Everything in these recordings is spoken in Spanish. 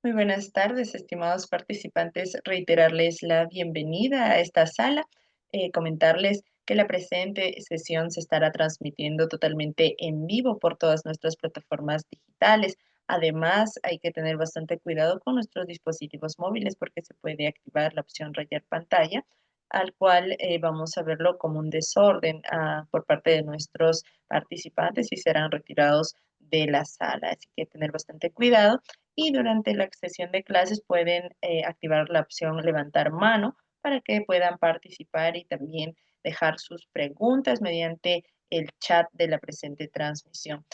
Muy buenas tardes, estimados participantes. Reiterarles la bienvenida a esta sala, comentarles que la presente sesión se estará transmitiendo totalmente en vivo por todas nuestras plataformas digitales. Además, hay que tener bastante cuidado con nuestros dispositivos móviles porque se puede activar la opción rayar pantalla, al cual vamos a verlo como un desorden por parte de nuestros participantes y serán retirados de la sala. Así que tener bastante cuidado y durante la sesión de clases pueden activar la opción levantar mano para que puedan participar y también dejar sus preguntas mediante el chat de la presente transmisión.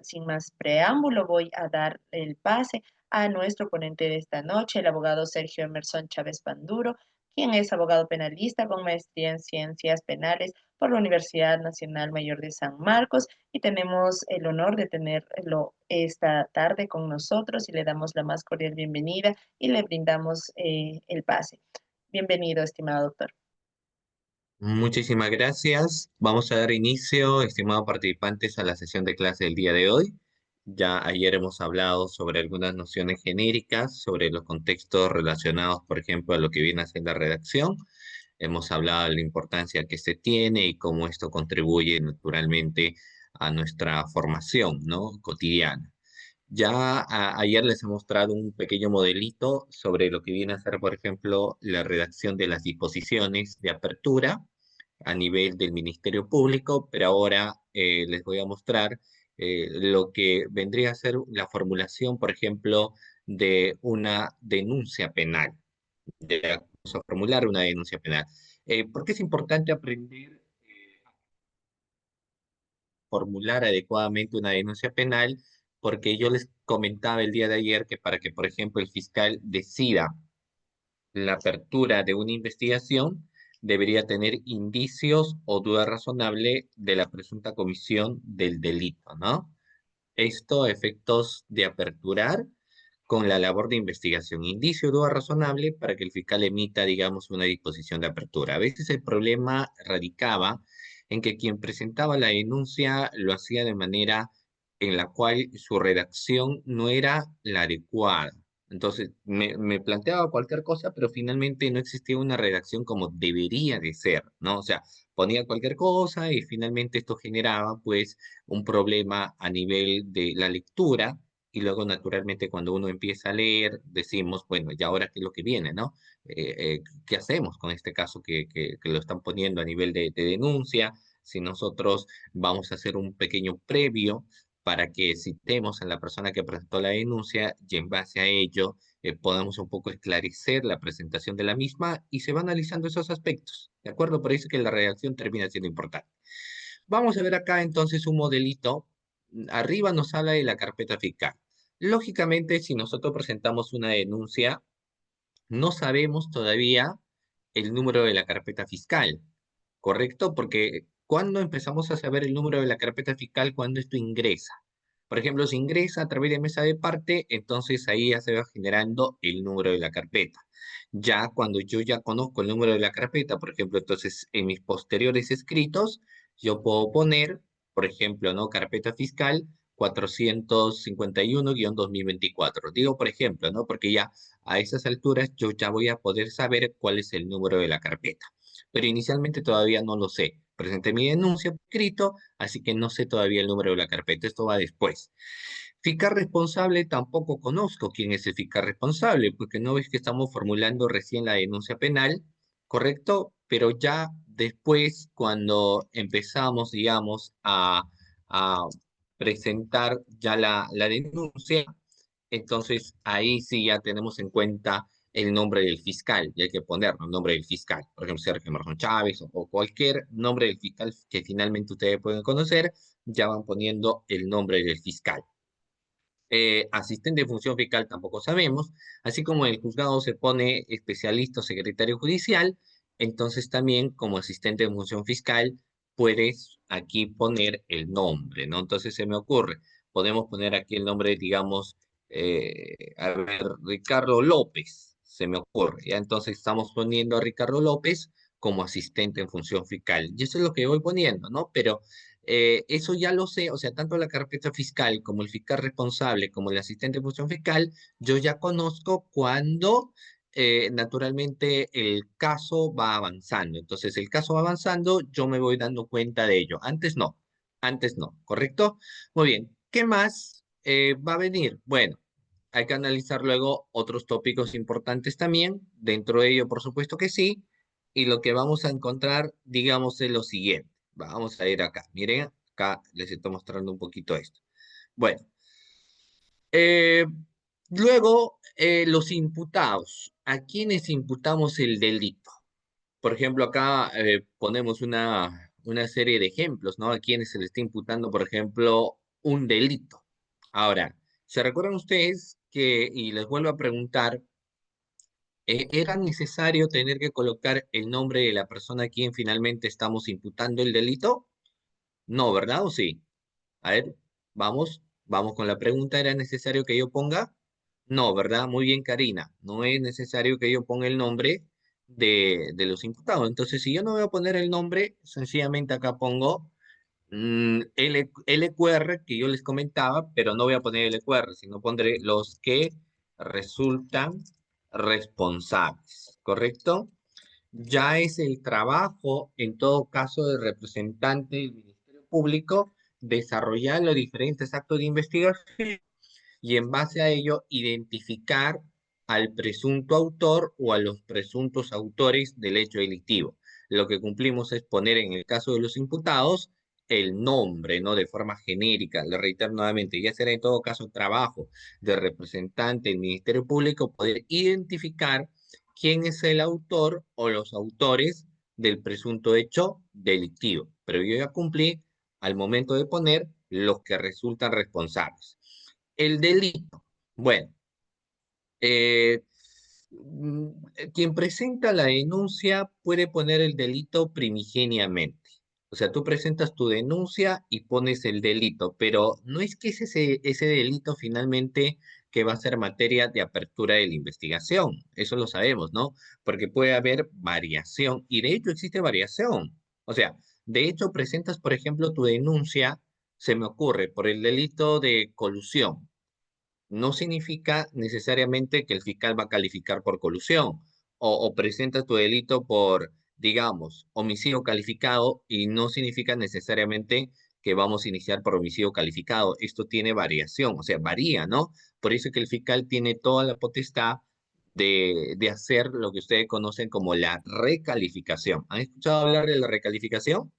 Sin más preámbulo, voy a dar el pase a nuestro ponente de esta noche, el abogado Sergio Emerson Chávez Panduro, quien es abogado penalista con maestría en ciencias penales por la Universidad Nacional Mayor de San Marcos y tenemos el honor de tenerlo esta tarde con nosotros y le damos la más cordial bienvenida y le brindamos el pase. Bienvenido, estimado doctor. Muchísimas gracias. Vamos a dar inicio, estimados participantes, a la sesión de clase del día de hoy. Ya ayer hemos hablado sobre algunas nociones genéricas, sobre los contextos relacionados, por ejemplo, a lo que viene a ser la redacción. Hemos hablado de la importancia que se tiene y cómo esto contribuye naturalmente a nuestra formación, ¿no? Cotidiana. Ya ayer les he mostrado un pequeño modelito sobre lo que viene a ser, por ejemplo, la redacción de las disposiciones de apertura a nivel del Ministerio Público, pero ahora les voy a mostrar lo que vendría a ser la formulación, por ejemplo, de una denuncia penal, vamos a formular una denuncia penal. ¿Por qué es importante aprender a formular adecuadamente una denuncia penal? Porque yo les comentaba el día de ayer que para que, por ejemplo, el fiscal decida la apertura de una investigación debería tener indicios o duda razonable de la presunta comisión del delito, ¿no? Esto a efectos de aperturar con la labor de investigación. Indicio o duda razonable para que el fiscal emita, digamos, una disposición de apertura. A veces el problema radicaba en que quien presentaba la denuncia lo hacía de manera en la cual su redacción no era la adecuada. Entonces, me planteaba cualquier cosa, pero finalmente no existía una redacción como debería de ser, ¿no? O sea, ponía cualquier cosa y finalmente esto generaba, pues, un problema a nivel de la lectura y luego naturalmente cuando uno empieza a leer decimos, bueno, ¿y ahora qué es lo que viene, no? ¿Qué hacemos con este caso que lo están poniendo a nivel de denuncia? Si nosotros vamos a hacer un pequeño previo para que citemos a la persona que presentó la denuncia y en base a ello podamos un poco esclarecer la presentación de la misma y se va analizando esos aspectos, ¿de acuerdo? Por eso es que la redacción termina siendo importante. Vamos a ver acá entonces un modelito. Arriba nos habla de la carpeta fiscal. Lógicamente, si nosotros presentamos una denuncia, no sabemos todavía el número de la carpeta fiscal, ¿correcto? Porque cuando empezamos a saber el número de la carpeta fiscal, cuando esto ingresa. Por ejemplo, si ingresa a través de mesa de parte, entonces ahí ya se va generando el número de la carpeta. Ya cuando yo ya conozco el número de la carpeta, por ejemplo, entonces en mis posteriores escritos, yo puedo poner, por ejemplo, ¿no? Carpeta fiscal 451-2024. Digo, por ejemplo, ¿no? Porque ya a esas alturas yo ya voy a poder saber cuál es el número de la carpeta. Pero inicialmente todavía no lo sé. Presenté mi denuncia por escrito, así que no sé todavía el número de la carpeta. Esto va después. Fiscal responsable, tampoco conozco quién es el fiscal responsable, porque no ves que estamos formulando recién la denuncia penal, ¿correcto? Pero ya después, cuando empezamos, digamos, a presentar ya la denuncia, entonces ahí sí ya tenemos en cuenta el nombre del fiscal, y hay que ponerlo, el nombre del fiscal. Por ejemplo, Sergio Marlon Chávez o cualquier nombre del fiscal que finalmente ustedes pueden conocer, ya van poniendo el nombre del fiscal. Asistente de función fiscal tampoco sabemos, así como en el juzgado se pone especialista o secretario judicial, entonces también como asistente de función fiscal puedes aquí poner el nombre, ¿no? Entonces se me ocurre, podemos poner aquí el nombre, digamos, a ver, Ricardo López, se me ocurre, ¿ya? Entonces estamos poniendo a Ricardo López como asistente en función fiscal, y eso es lo que voy poniendo, ¿no? Pero Eso ya lo sé, o sea, tanto la carpeta fiscal como el fiscal responsable como el asistente de función fiscal, yo ya conozco cuando naturalmente el caso va avanzando. Entonces, el caso va avanzando, yo me voy dando cuenta de ello. Antes no, ¿correcto? Muy bien, ¿qué más va a venir? Bueno, hay que analizar luego otros tópicos importantes también, dentro de ello, por supuesto que sí, y lo que vamos a encontrar, digamos, es lo siguiente. Vamos a ir acá. Miren, acá les estoy mostrando un poquito esto. Bueno, eh, luego los imputados. ¿A quiénes imputamos el delito? Por ejemplo, acá ponemos una serie de ejemplos, ¿no? A quienes se le está imputando, por ejemplo, un delito. Ahora, ¿se recuerdan ustedes que, y les vuelvo a preguntar, era necesario tener que colocar el nombre de la persona a quien finalmente estamos imputando el delito? No, ¿verdad? ¿O sí? A ver, vamos con la pregunta. ¿Era necesario que yo ponga? No, ¿verdad? Muy bien, Karina. No es necesario que yo ponga el nombre de los imputados. Entonces, si yo no voy a poner el nombre, sencillamente acá pongo LQR que yo les comentaba, pero no voy a poner LQR, sino pondré los que resultan responsables, ¿correcto? Ya es el trabajo, en todo caso, del representante del Ministerio Público desarrollar los diferentes actos de investigación y en base a ello identificar al presunto autor o a los presuntos autores del hecho delictivo. Lo que cumplimos es poner en el caso de los imputados el nombre, ¿no? De forma genérica. Le reitero nuevamente, ya será en todo caso trabajo del representante del Ministerio Público poder identificar quién es el autor o los autores del presunto hecho delictivo. Pero yo ya cumplí al momento de poner los que resultan responsables. El delito. Bueno, eh, mm, quien presenta la denuncia puede poner el delito primigeniamente. O sea, tú presentas tu denuncia y pones el delito, pero no es que ese delito finalmente que va a ser materia de apertura de la investigación. Eso lo sabemos, ¿no? Porque puede haber variación y de hecho existe variación. O sea, de hecho presentas, por ejemplo, tu denuncia, se me ocurre, por el delito de colusión no significa necesariamente que el fiscal va a calificar por colusión o presenta tu delito por, digamos, homicidio calificado y no significa necesariamente que vamos a iniciar por homicidio calificado. Esto tiene variación, o sea, varía, ¿no? Por eso es que el fiscal tiene toda la potestad de hacer lo que ustedes conocen como la recalificación. ¿Han escuchado hablar de la recalificación?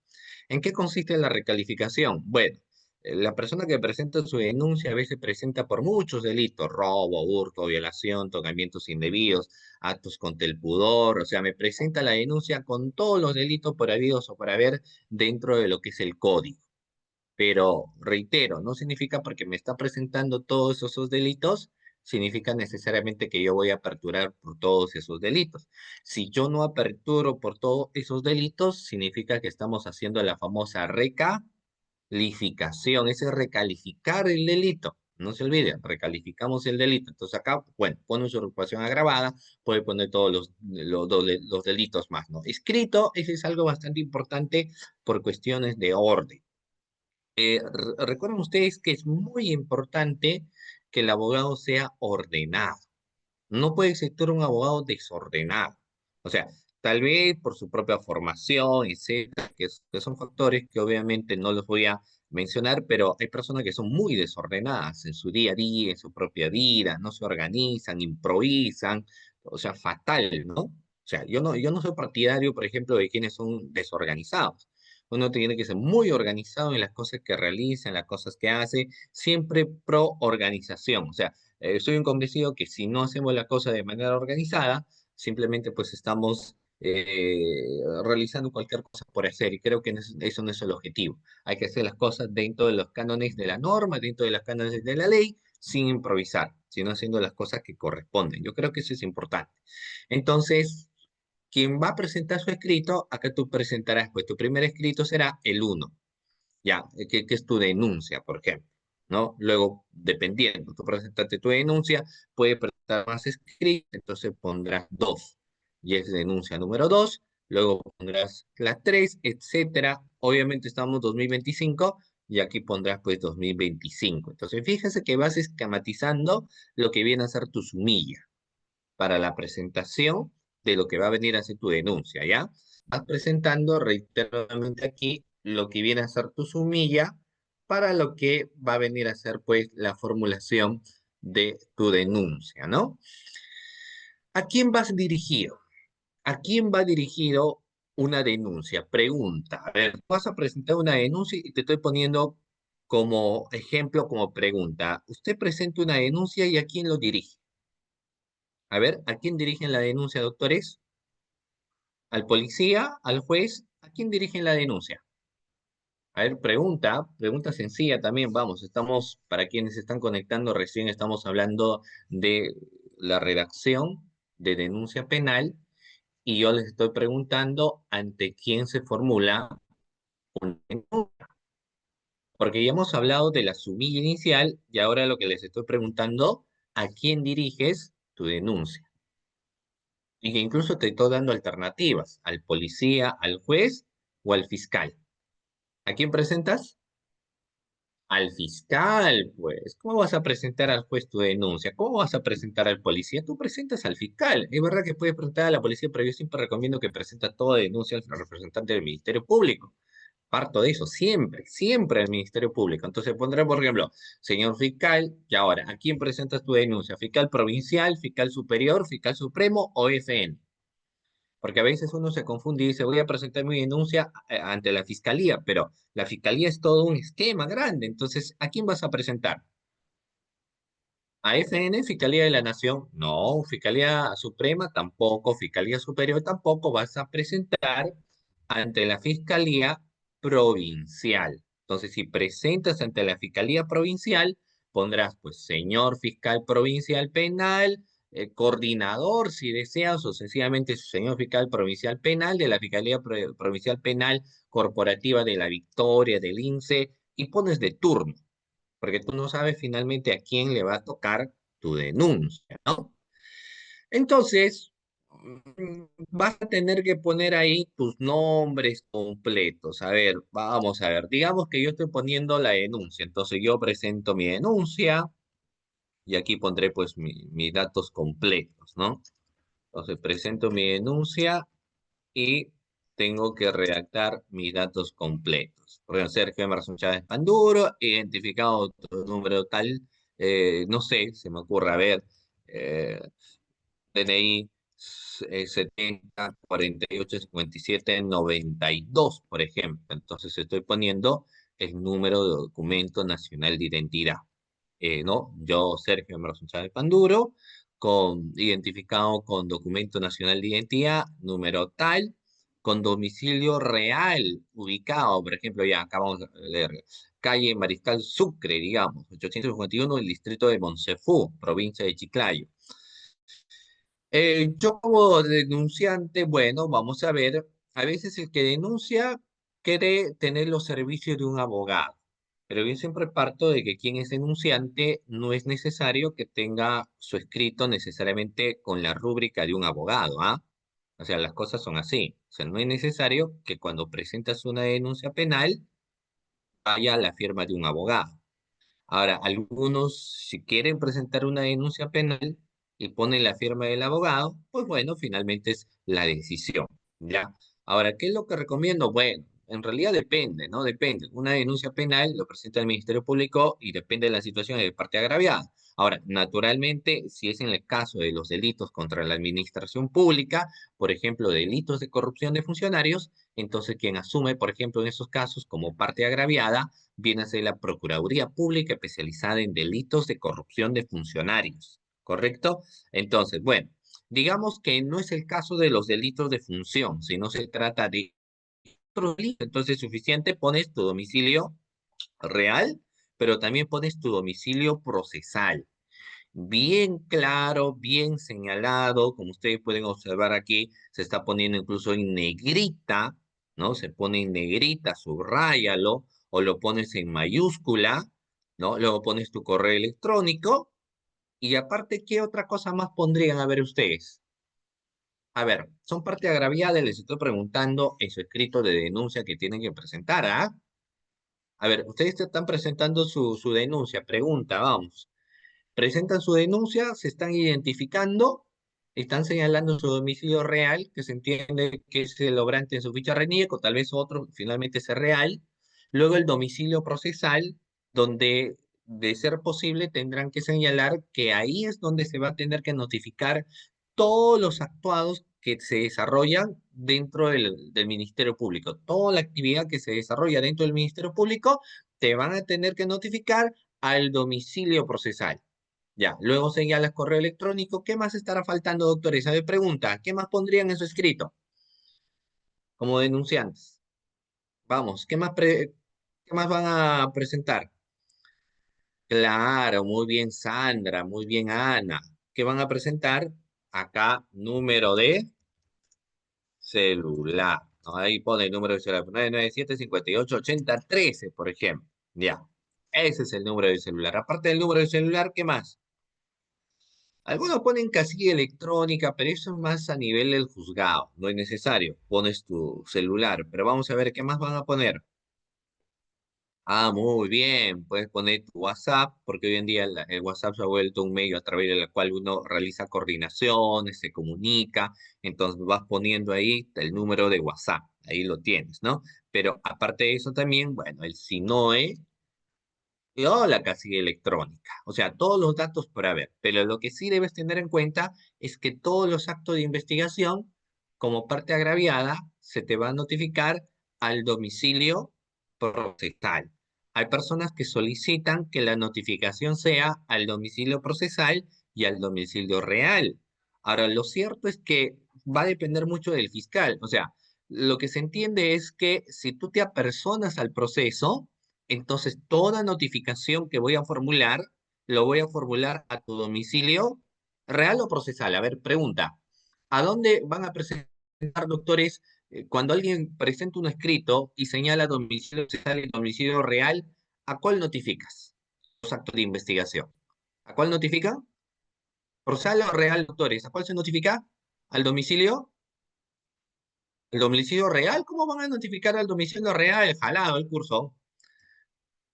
¿En qué consiste la recalificación? Bueno, la persona que presenta su denuncia a veces presenta por muchos delitos, robo, hurto, violación, tocamientos indebidos, actos contra el pudor, o sea, me presenta la denuncia con todos los delitos por habidos o por haber dentro de lo que es el código. Pero reitero, no significa porque me está presentando todos esos delitos, significa necesariamente que yo voy a aperturar por todos esos delitos. Si yo no aperturo por todos esos delitos, significa que estamos haciendo la famosa recalificación, ese es recalificar el delito. No se olviden, recalificamos el delito. Entonces acá, bueno, pone usurpación agravada, puede poner todos los delitos más, ¿no? Escrito, ese es algo bastante importante por cuestiones de orden. Recuerden ustedes que es muy importante que el abogado sea ordenado. No puede existir un abogado desordenado. O sea, tal vez por su propia formación, etcétera, que son factores que obviamente no los voy a mencionar, pero hay personas que son muy desordenadas en su día a día, en su propia vida, no se organizan, improvisan, o sea, fatal, ¿no? O sea, yo no soy partidario, por ejemplo, de quienes son desorganizados. Uno tiene que ser muy organizado en las cosas que realiza, en las cosas que hace, siempre pro organización. O sea, soy un convencido que si no hacemos la cosa de manera organizada, simplemente pues estamos realizando cualquier cosa por hacer y creo que eso no es el objetivo. Hay que hacer las cosas dentro de los cánones de la norma, dentro de los cánones de la ley, sin improvisar, sino haciendo las cosas que corresponden. Yo creo que eso es importante. Entonces, quien va a presentar su escrito, acá tú presentarás, pues tu primer escrito será el uno ya, que es tu denuncia, por ejemplo, ¿no? Luego, dependiendo, tú presentaste tu denuncia, puede presentar más escrito, entonces pondrás dos, y es denuncia número dos, luego pondrás la tres, etcétera, obviamente estamos 2025 y aquí pondrás pues 2025. Entonces, fíjese que vas esquematizando lo que viene a ser tu sumilla para la presentación de lo que va a venir a ser tu denuncia, ¿ya? Vas presentando reiteradamente aquí lo que viene a ser tu sumilla para lo que va a venir a ser pues la formulación de tu denuncia, ¿no? ¿A quién vas dirigido? ¿A quién va dirigido una denuncia? Pregunta. A ver, vas a presentar una denuncia y te estoy poniendo como ejemplo, como pregunta. Usted presenta una denuncia y ¿a quién lo dirige? A ver, ¿a quién dirigen la denuncia, doctores? ¿Al policía? ¿Al juez? ¿A quién dirigen la denuncia? A ver, pregunta sencilla también, vamos, estamos, para quienes se están conectando, recién estamos hablando de la redacción de denuncia penal y yo les estoy preguntando ante quién se formula una denuncia. Porque ya hemos hablado de la sumilla inicial y ahora lo que les estoy preguntando, ¿a quién diriges tu denuncia? Y que incluso te estoy dando alternativas, al policía, al juez o al fiscal. ¿A quién presentas? Al fiscal, pues. ¿Cómo vas a presentar al juez tu denuncia? ¿Cómo vas a presentar al policía? Tú presentas al fiscal. Es verdad que puedes presentar a la policía, pero yo siempre recomiendo que presenta toda denuncia al representante del Ministerio Público. Parto de eso, siempre, siempre al Ministerio Público. Entonces pondré, por ejemplo, señor fiscal, y ahora, ¿a quién presentas tu denuncia? ¿Fiscal provincial, fiscal superior, fiscal supremo o FN? Porque a veces uno se confunde y dice, voy a presentar mi denuncia ante la fiscalía, pero la fiscalía es todo un esquema grande. Entonces, ¿a quién vas a presentar? ¿A FN, Fiscalía de la Nación? No, Fiscalía Suprema tampoco, Fiscalía Superior tampoco, vas a presentar ante la Fiscalía Provincial. Entonces, si presentas ante la Fiscalía Provincial, pondrás, pues, señor fiscal provincial penal, coordinador, si deseas, o sencillamente señor fiscal provincial penal de la Fiscalía Provincial Penal Corporativa de la Victoria, del INSE, y pones de turno porque tú no sabes finalmente a quién le va a tocar tu denuncia, ¿no? Entonces, vas a tener que poner ahí tus nombres completos. A ver, vamos a ver, digamos que yo estoy poniendo la denuncia, entonces yo presento mi denuncia y aquí pondré pues mis datos completos, ¿no? Entonces presento mi denuncia y tengo que redactar mis datos completos. Por ejemplo, Sergio Emerson Chávez Panduro, identificado tu número tal, no sé, se me ocurre, a ver, eh, DNI 70 48 57 92, por ejemplo. Entonces estoy poniendo el número de documento nacional de identidad. ¿No? Yo, Sergio Emerson Chávez Panduro, identificado con documento nacional de identidad, número tal, con domicilio real, ubicado, por ejemplo, ya acabamos de leer, calle Mariscal Sucre, digamos, 851, el distrito de Monsefú, provincia de Chiclayo. Yo como denunciante, bueno, vamos a ver, a veces el que denuncia quiere tener los servicios de un abogado, pero yo siempre parto de que quien es denunciante no es necesario que tenga su escrito necesariamente con la rúbrica de un abogado, ¿ah? O sea, las cosas son así. O sea, no es necesario que cuando presentas una denuncia penal haya la firma de un abogado. Ahora, algunos, si quieren presentar una denuncia penal y ponen la firma del abogado, pues bueno, finalmente es la decisión, ¿ya? Ahora, ¿qué es lo que recomiendo? Bueno, en realidad depende, ¿no? Depende. Una denuncia penal lo presenta el Ministerio Público y depende de la situación de parte agraviada. Ahora, naturalmente, si es en el caso de los delitos contra la administración pública, por ejemplo, delitos de corrupción de funcionarios, entonces quien asume, por ejemplo, en esos casos como parte agraviada, viene a ser la Procuraduría Pública especializada en delitos de corrupción de funcionarios, ¿correcto? Entonces, bueno, digamos que no es el caso de los delitos de función, sino se trata de otros delitos, entonces es suficiente, pones tu domicilio real, pero también pones tu domicilio procesal. Bien claro, bien señalado, como ustedes pueden observar aquí, se está poniendo incluso en negrita, ¿no? Se pone en negrita, subráyalo, o lo pones en mayúscula, ¿no? Luego pones tu correo electrónico, y aparte, ¿qué otra cosa más pondrían a ver ustedes? A ver, son parte agraviada y les estoy preguntando en su escrito de denuncia que tienen que presentar, ¿ah? A ver, ustedes están presentando su denuncia. Pregunta, vamos. Presentan su denuncia, se están identificando, están señalando su domicilio real, que se entiende que es el obrante en su ficha RENIEC, o tal vez otro finalmente sea real. Luego el domicilio procesal, donde de ser posible tendrán que señalar que ahí es donde se va a tener que notificar todos los actuados que se desarrollan dentro del Ministerio Público. Toda la actividad que se desarrolla dentro del Ministerio Público te van a tener que notificar al domicilio procesal. Ya, luego señalas correo electrónico. ¿Qué más estará faltando, doctores? A ver, pregunta, ¿qué más pondrían en su escrito como denunciantes? Vamos, ¿qué más van a presentar? Claro, muy bien, Sandra, muy bien, Ana. ¿Qué van a presentar? Acá, número de celular. ¿No? Ahí pone el número de celular, 997-5880-13, por ejemplo. Ya, ese es el número de celular. Aparte del número de celular, ¿qué más? Algunos ponen casilla electrónica, pero eso es más a nivel del juzgado, no es necesario. Pones tu celular, pero vamos a ver qué más van a poner. Ah, muy bien, puedes poner tu WhatsApp, porque hoy en día el WhatsApp se ha vuelto un medio a través del cual uno realiza coordinaciones, se comunica, entonces vas poniendo ahí el número de WhatsApp, ahí lo tienes, ¿no? Pero aparte de eso también, bueno, el SINOE o la casilla electrónica. O sea, todos los datos por haber. Pero lo que sí debes tener en cuenta es que todos los actos de investigación, como parte agraviada, se te va a notificar al domicilio procesal. Hay personas que solicitan que la notificación sea al domicilio procesal y al domicilio real. Ahora, lo cierto es que va a depender mucho del fiscal. O sea, lo que se entiende es que si tú te apersonas al proceso, entonces, toda notificación que voy a formular, lo voy a formular a tu domicilio real o procesal. A ver, pregunta, ¿a dónde van a presentar, doctores, cuando alguien presenta un escrito y señala domicilio procesal y domicilio real, ¿a cuál notificas? Los actos de investigación. ¿A cuál notifica? ¿Procesal o real, doctores? ¿A cuál se notifica? ¿Al domicilio? ¿El domicilio real? ¿Cómo van a notificar al domicilio real? Jalado el curso,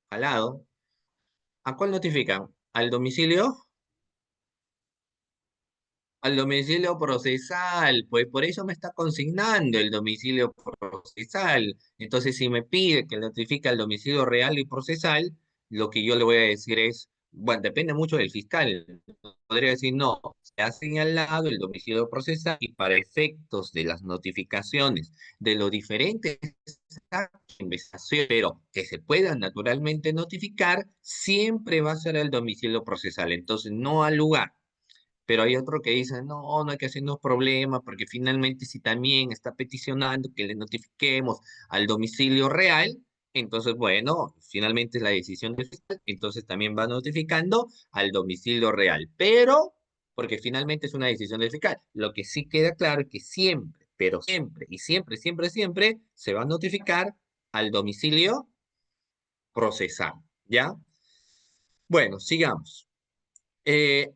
jalado. ¿A cuál notifican? ¿Al domicilio? Al domicilio procesal, pues por eso me está consignando el domicilio procesal. Entonces, si me pide que notifique al domicilio real y procesal, lo que yo le voy a decir es, bueno, depende mucho del fiscal. Podría decir, no, se ha señalado el domicilio procesal y para efectos de las notificaciones de los diferentes actos de investigación, pero que se puedan naturalmente notificar, siempre va a ser el domicilio procesal. Entonces, no al lugar. Pero hay otro que dice, no, no hay que hacernos problemas, porque finalmente si también está peticionando que le notifiquemos al domicilio real, entonces, bueno, finalmente es la decisión del fiscal, entonces también va notificando al domicilio real. Pero, porque finalmente es una decisión del fiscal, lo que sí queda claro es que siempre, pero siempre, y siempre, siempre, siempre, se va a notificar al domicilio procesal, ¿ya? Bueno, sigamos.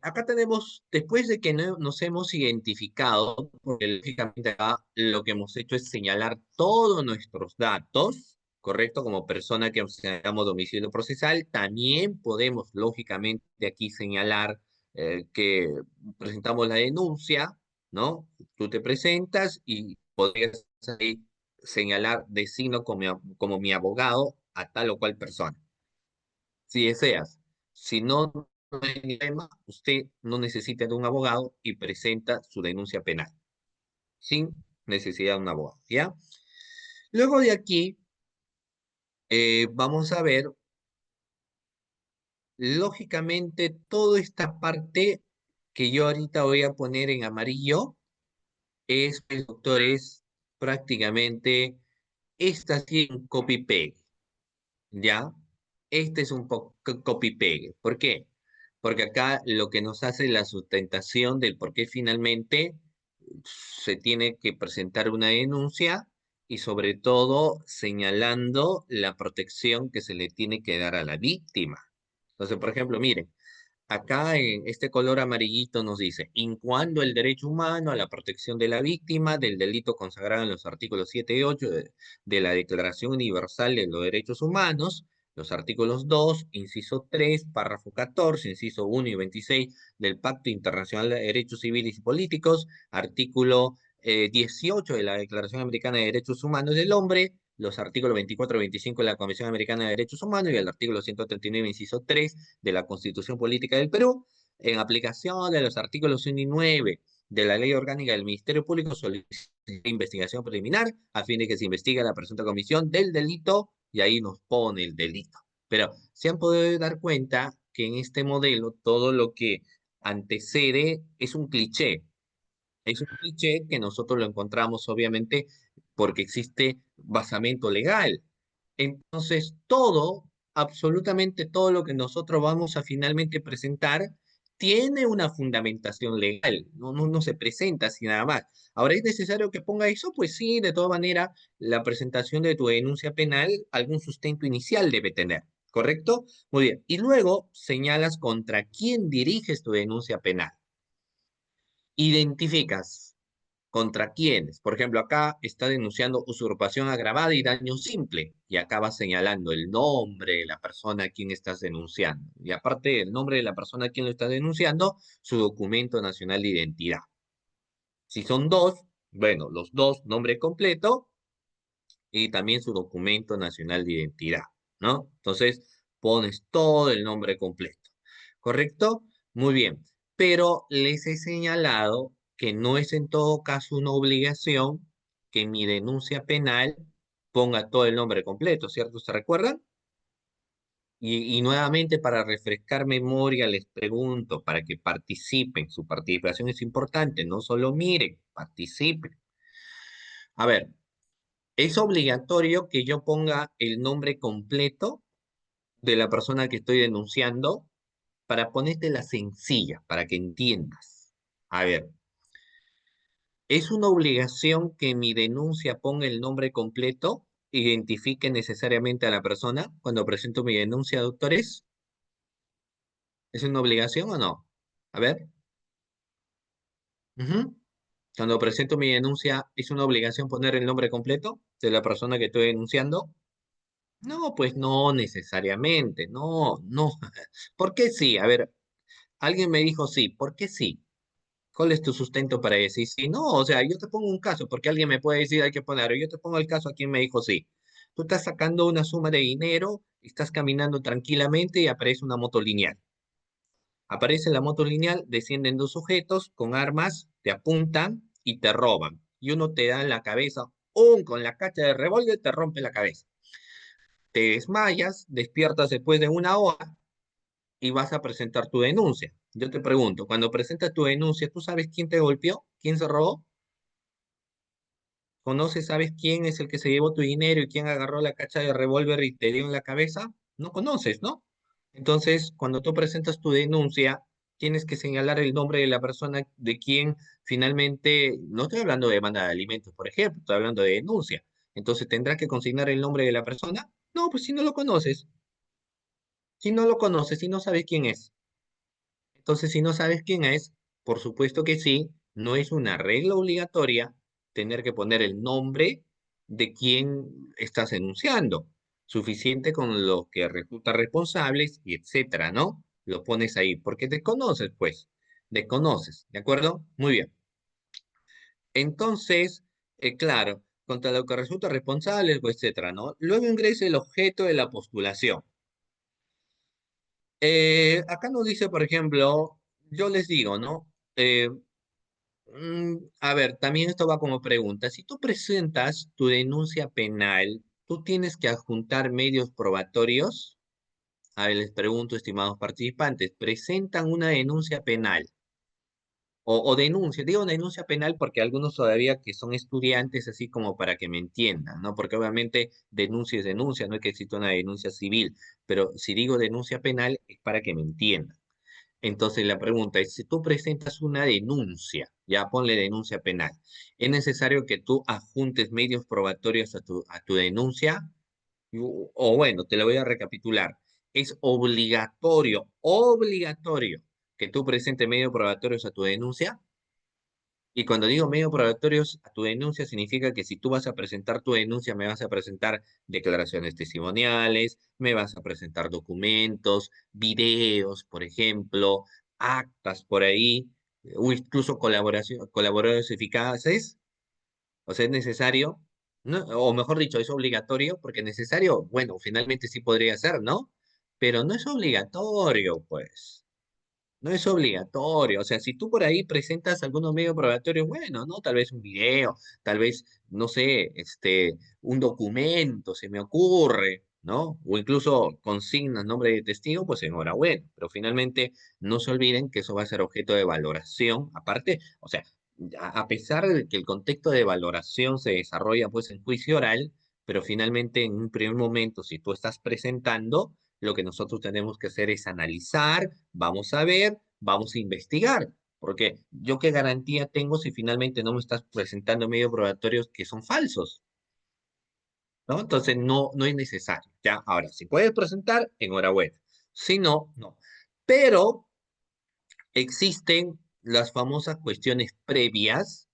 Acá tenemos, después de que nos hemos identificado, porque lógicamente acá lo que hemos hecho es señalar todos nuestros datos, ¿correcto? Como persona que señalamos domicilio procesal, también podemos lógicamente aquí señalar que presentamos la denuncia, ¿no? Tú te presentas y podrías ahí señalar, designo como mi abogado a tal o cual persona si deseas. Si no, no hay problema, usted no necesita de un abogado y presenta su denuncia penal, sin necesidad de un abogado, ¿ya? Luego de aquí, vamos a ver, lógicamente, toda esta parte que yo ahorita voy a poner en amarillo es, pues, doctor, es prácticamente esta sí un copy-paste. ¿Ya? Este es un poco copy-pegue. ¿Por qué? Porque acá lo que nos hace la sustentación del por qué finalmente se tiene que presentar una denuncia y sobre todo señalando la protección que se le tiene que dar a la víctima. Entonces, por ejemplo, miren, Acá en este color amarillito nos dice, incuando el derecho humano a la protección de la víctima del delito consagrado en los artículos 7 y 8 de la Declaración Universal de los Derechos Humanos, los artículos 2, inciso 3, párrafo 14, inciso 1 y 26 del Pacto Internacional de Derechos Civiles y Políticos, artículo 18 de la Declaración Americana de Derechos Humanos del Hombre, los artículos 24 y 25 de la Convención Americana de Derechos Humanos y el artículo 139, inciso 3 de la Constitución Política del Perú, en aplicación de los artículos 1 y 9 de la Ley Orgánica del Ministerio Público, solicita investigación preliminar a fin de que se investigue la presunta comisión del delito y ahí nos pone el delito. Pero se han podido dar cuenta que en este modelo todo lo que antecede es un cliché. Es un cliché que nosotros lo encontramos obviamente porque existe basamento legal. Entonces, todo, absolutamente todo lo que nosotros vamos a finalmente presentar tiene una fundamentación legal, no se presenta así nada más. Ahora, ¿es necesario que ponga eso? Pues sí, de todas maneras, la presentación de tu denuncia penal, algún sustento inicial debe tener, ¿correcto? Muy bien. Y luego señalas contra quién diriges tu denuncia penal. Identificas contra quiénes. Por ejemplo, acá está denunciando usurpación agravada y daño simple. Y acá va señalando el nombre de la persona a quien estás denunciando. Y aparte del nombre de la persona a quien lo estás denunciando, su documento nacional de identidad. Si son dos, bueno, los dos, nombre completo y también su documento nacional de identidad, ¿no? Entonces, pones todo el nombre completo. ¿Correcto? Muy bien. Pero les he señalado que no es en todo caso una obligación que mi denuncia penal ponga todo el nombre completo, ¿cierto? ¿Se recuerdan? Y nuevamente para refrescar memoria les pregunto, para que participen, su participación es importante, no solo miren, participen. A ver, ¿es obligatorio que yo ponga el nombre completo de la persona que estoy denunciando? Para ponerte la sencilla, para que entiendas. A ver, ¿es una obligación que mi denuncia ponga el nombre completo? ¿Identifique necesariamente a la persona cuando presento mi denuncia, doctores? ¿Es una obligación o no? A ver. Ujú. Cuando presento mi denuncia, ¿es una obligación poner el nombre completo de la persona que estoy denunciando? No, pues no necesariamente, no. ¿Por qué sí? A ver, alguien me dijo sí, ¿por qué sí? ¿Cuál es tu sustento para decir sí? No, o sea, yo te pongo un caso, porque alguien me puede decir hay que ponerlo. Yo te pongo el caso a quien me dijo sí. Tú estás sacando una suma de dinero, estás caminando tranquilamente y aparece una moto lineal. Aparece la moto lineal, descienden dos sujetos con armas, te apuntan y te roban. Y uno te da en la cabeza, con la cacha de revólver te rompe la cabeza. Te desmayas, despiertas después de una hora y vas a presentar tu denuncia. Yo te pregunto, cuando presentas tu denuncia, ¿tú sabes quién te golpeó? ¿Quién se robó? ¿Conoces, sabes quién es el que se llevó tu dinero y quién agarró la cacha de revólver y te dio en la cabeza? No conoces, ¿no? Entonces, cuando tú presentas tu denuncia, tienes que señalar el nombre de la persona de quien finalmente, no estoy hablando de demanda de alimentos, por ejemplo, estoy hablando de denuncia. Entonces, ¿tendrás que consignar el nombre de la persona? No, pues si no lo conoces. Si no lo conoces, si no sabes quién es. Entonces, si no sabes quién es, por supuesto que sí, no es una regla obligatoria tener que poner el nombre de quien estás denunciando. Suficiente con los que resultan responsables y etcétera, ¿no? Lo pones ahí, porque desconoces, pues. Desconoces, ¿de acuerdo? Muy bien. Entonces, claro, contra lo que resulta responsable, pues, etcétera, ¿no? Luego ingresa el objeto de la postulación. Acá nos dice, por ejemplo, yo les digo, ¿no? A ver, también esto va como pregunta. Si tú presentas tu denuncia penal, ¿tú tienes que adjuntar medios probatorios? A ver, les pregunto, estimados participantes, ¿presentan una denuncia penal? O denuncia, digo denuncia penal porque algunos todavía que son estudiantes, así como para que me entiendan, ¿no? Porque obviamente denuncia es denuncia, no es que exista una denuncia civil, pero si digo denuncia penal es para que me entiendan. Entonces la pregunta es, si tú presentas una denuncia, ya ponle denuncia penal, ¿es necesario que tú adjuntes medios probatorios a tu denuncia? O bueno, te lo voy a recapitular. es obligatorio que tú presentes medios probatorios a tu denuncia. Y cuando digo medios probatorios a tu denuncia, significa que si tú vas a presentar tu denuncia, me vas a presentar declaraciones testimoniales, me vas a presentar documentos, videos, por ejemplo, actas por ahí, o incluso colaboradores eficaces. O sea, es necesario, ¿no? O mejor dicho, es obligatorio, porque necesario, bueno, finalmente sí podría ser, ¿no? Pero no es obligatorio, pues. No es obligatorio, o sea, si tú por ahí presentas algunos medios probatorios, bueno, ¿no? Tal vez un video, tal vez, no sé, un documento, se me ocurre, ¿no? O incluso consignas nombre de testigo, pues enhorabuena, pero finalmente no se olviden que eso va a ser objeto de valoración, aparte, o sea, a pesar de que el contexto de valoración se desarrolla pues en juicio oral, pero finalmente en un primer momento, si tú estás presentando, lo que nosotros tenemos que hacer es analizar, vamos a ver, vamos a investigar, porque yo qué garantía tengo si finalmente no me estás presentando medios probatorios que son falsos, ¿no? Entonces no es necesario, ¿ya? Ahora, si puedes presentar, enhorabuena. Si no, no. Pero existen las famosas cuestiones previas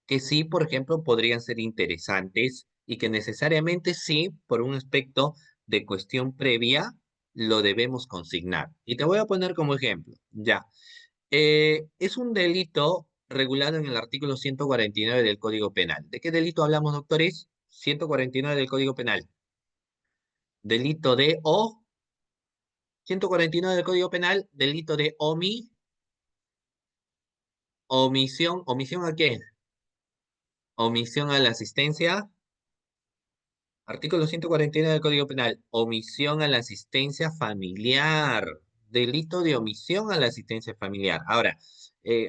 que sí, por ejemplo, podrían ser interesantes y que necesariamente sí, por un aspecto de cuestión previa, lo debemos consignar. Y te voy a poner como ejemplo, ya. Es un delito regulado en el artículo 149 del Código Penal. ¿De qué delito hablamos, doctores? 149 del Código Penal. Delito de 149 del Código Penal, delito de omisión, ¿omisión a qué? Omisión a la asistencia. Artículo 149 del Código Penal, omisión a la asistencia familiar. Delito de omisión a la asistencia familiar. Ahora,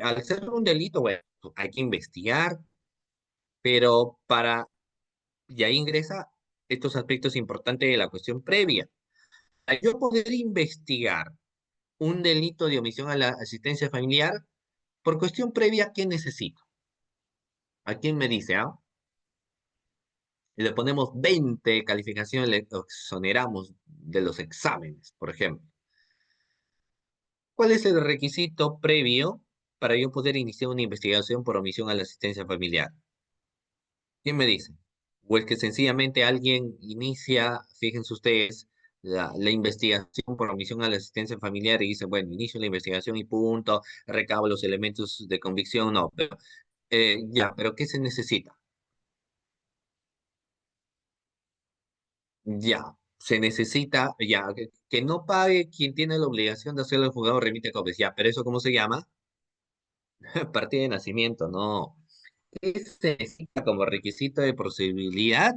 al ser un delito, bueno, hay que investigar, pero y ahí ingresa estos aspectos importantes de la cuestión previa. Para yo poder investigar un delito de omisión a la asistencia familiar, por cuestión previa, ¿qué necesito? ¿A quién me dice, Y le ponemos 20 calificaciones, le exoneramos de los exámenes, por ejemplo. ¿Cuál es el requisito previo para yo poder iniciar una investigación por omisión a la asistencia familiar? ¿Quién me dice? O es que sencillamente alguien inicia, fíjense ustedes, la investigación por omisión a la asistencia familiar y dice, bueno, inicio la investigación y punto, recabo los elementos de convicción, no, pero ya, pero ¿qué se necesita? Ya, se necesita, ya, que no pague quien tiene la obligación de hacerlo el juzgado remite copias, ya, pero ¿eso cómo se llama? Partida de nacimiento, no. ¿Qué se necesita como requisito de procedibilidad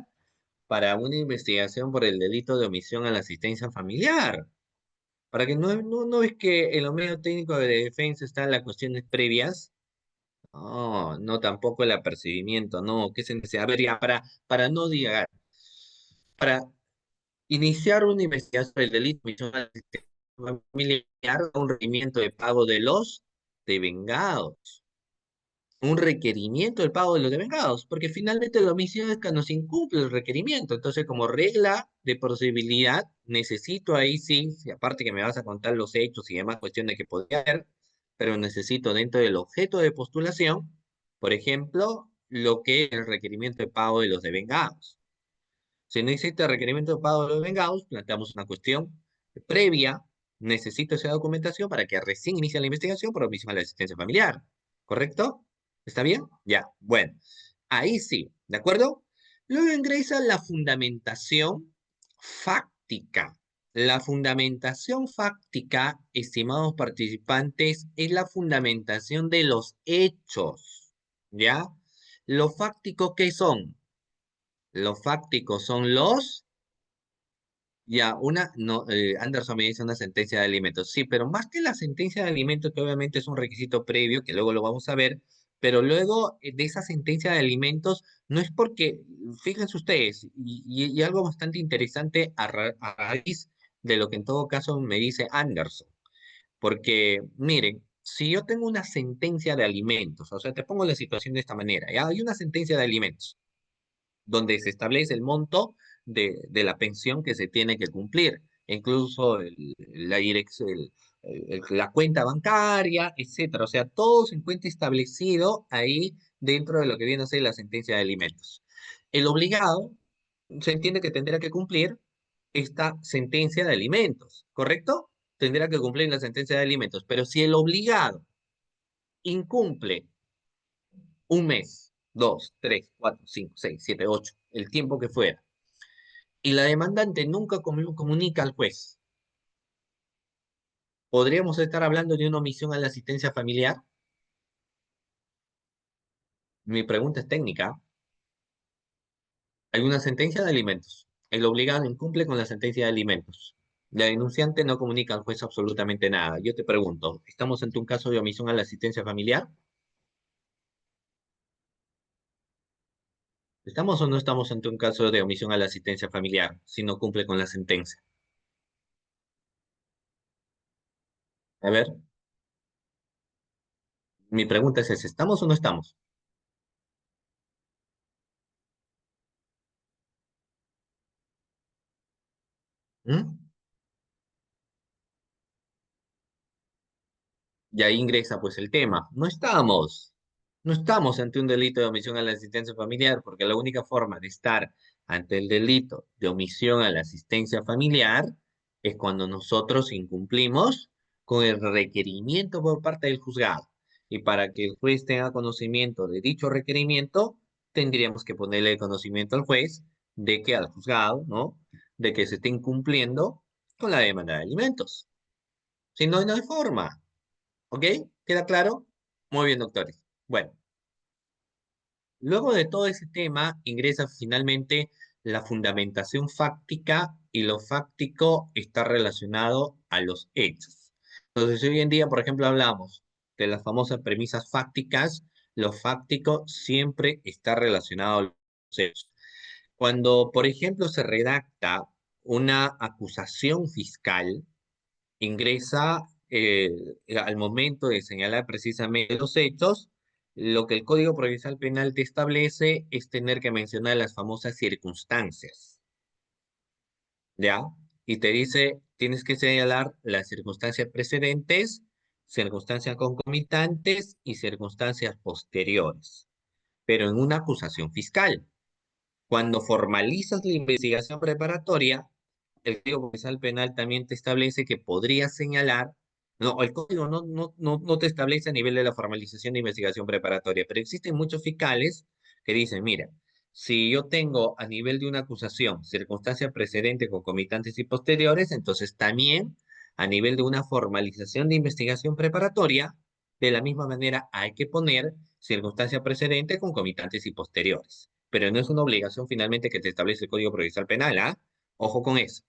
para una investigación por el delito de omisión a la asistencia familiar? Para que no ves que en los medios técnicos de defensa están las cuestiones previas. No, no tampoco el apercibimiento, no. ¿Qué se necesita? A ver, ya, para no digan, para iniciar una investigación por el delito de omisión a la asistencia familiar, un requerimiento de pago de los devengados. Un requerimiento del pago de los devengados, porque finalmente la omisión es que nos incumple el requerimiento. Entonces, como regla de procedibilidad, necesito ahí sí, aparte que me vas a contar los hechos y demás cuestiones que podría haber, pero necesito dentro del objeto de postulación, por ejemplo, lo que es el requerimiento de pago de los devengados. Si no existe requerimiento de pago de los vengados, planteamos una cuestión previa. Necesito esa documentación para que recién inicie la investigación por omisión a la asistencia familiar. ¿Correcto? ¿Está bien? Ya. Bueno, ahí sí. ¿De acuerdo? Luego ingresa la fundamentación fáctica. La fundamentación fáctica, estimados participantes, es la fundamentación de los hechos. ¿Ya? ¿Los fácticos qué son? Los fácticos son ya, no, Anderson me dice una sentencia de alimentos. Sí, pero más que la sentencia de alimentos, que obviamente es un requisito previo, que luego lo vamos a ver, pero luego de esa sentencia de alimentos, no es porque, fíjense ustedes, y algo bastante interesante a raíz de lo que en todo caso me dice Anderson, porque miren, si yo tengo una sentencia de alimentos, o sea, te pongo la situación de esta manera, ya hay una sentencia de alimentos donde se establece el monto de la pensión que se tiene que cumplir. incluso la la cuenta bancaria, etcétera. O sea, todo se encuentra establecido ahí dentro de lo que viene a ser la sentencia de alimentos. El obligado se entiende que tendrá que cumplir esta sentencia de alimentos, ¿correcto? Tendrá que cumplir la sentencia de alimentos, pero si el obligado incumple un mes, dos, tres, cuatro, cinco, seis, siete, ocho, el tiempo que fuera, y la demandante nunca comunica al juez, ¿podríamos estar hablando de una omisión a la asistencia familiar? Mi pregunta es técnica. Hay una sentencia de alimentos. El obligado incumple con la sentencia de alimentos. La denunciante no comunica al juez absolutamente nada. Yo te pregunto, ¿estamos ante un caso de omisión a la asistencia familiar? ¿Estamos o no estamos ante un caso de omisión a la asistencia familiar si no cumple con la sentencia? A ver, mi pregunta es esa, ¿estamos o no estamos? ¿Mm? Y ahí ingresa pues el tema. No estamos. No estamos ante un delito de omisión a la asistencia familiar, porque la única forma de estar ante el delito de omisión a la asistencia familiar es cuando nosotros incumplimos con el requerimiento por parte del juzgado. Y para que el juez tenga conocimiento de dicho requerimiento, tendríamos que ponerle el conocimiento al juez de que al juzgado, ¿no? De que se esté incumpliendo con la demanda de alimentos. Si no, no hay forma. ¿Ok? ¿Queda claro? Muy bien, doctores. Bueno, luego de todo ese tema ingresa finalmente la fundamentación fáctica y lo fáctico está relacionado a los hechos. Entonces, si hoy en día, por ejemplo, hablamos de las famosas premisas fácticas, lo fáctico siempre está relacionado a los hechos. Cuando, por ejemplo, se redacta una acusación fiscal, ingresa al momento de señalar precisamente los hechos, lo que el Código Procesal Penal te establece es tener que mencionar las famosas circunstancias, ¿ya? Y te dice, tienes que señalar las circunstancias precedentes, circunstancias concomitantes y circunstancias posteriores, pero en una acusación fiscal. Cuando formalizas la investigación preparatoria, el Código Procesal Penal también te establece que podría señalar, no, el código no te establece a nivel de la formalización de investigación preparatoria, pero existen muchos fiscales que dicen, mira, si yo tengo a nivel de una acusación circunstancias precedentes, concomitantes y posteriores, entonces también a nivel de una formalización de investigación preparatoria, de la misma manera hay que poner circunstancias precedentes, concomitantes y posteriores. Pero no es una obligación finalmente que te establece el Código Procesal Penal, ¿ah? Ojo con eso.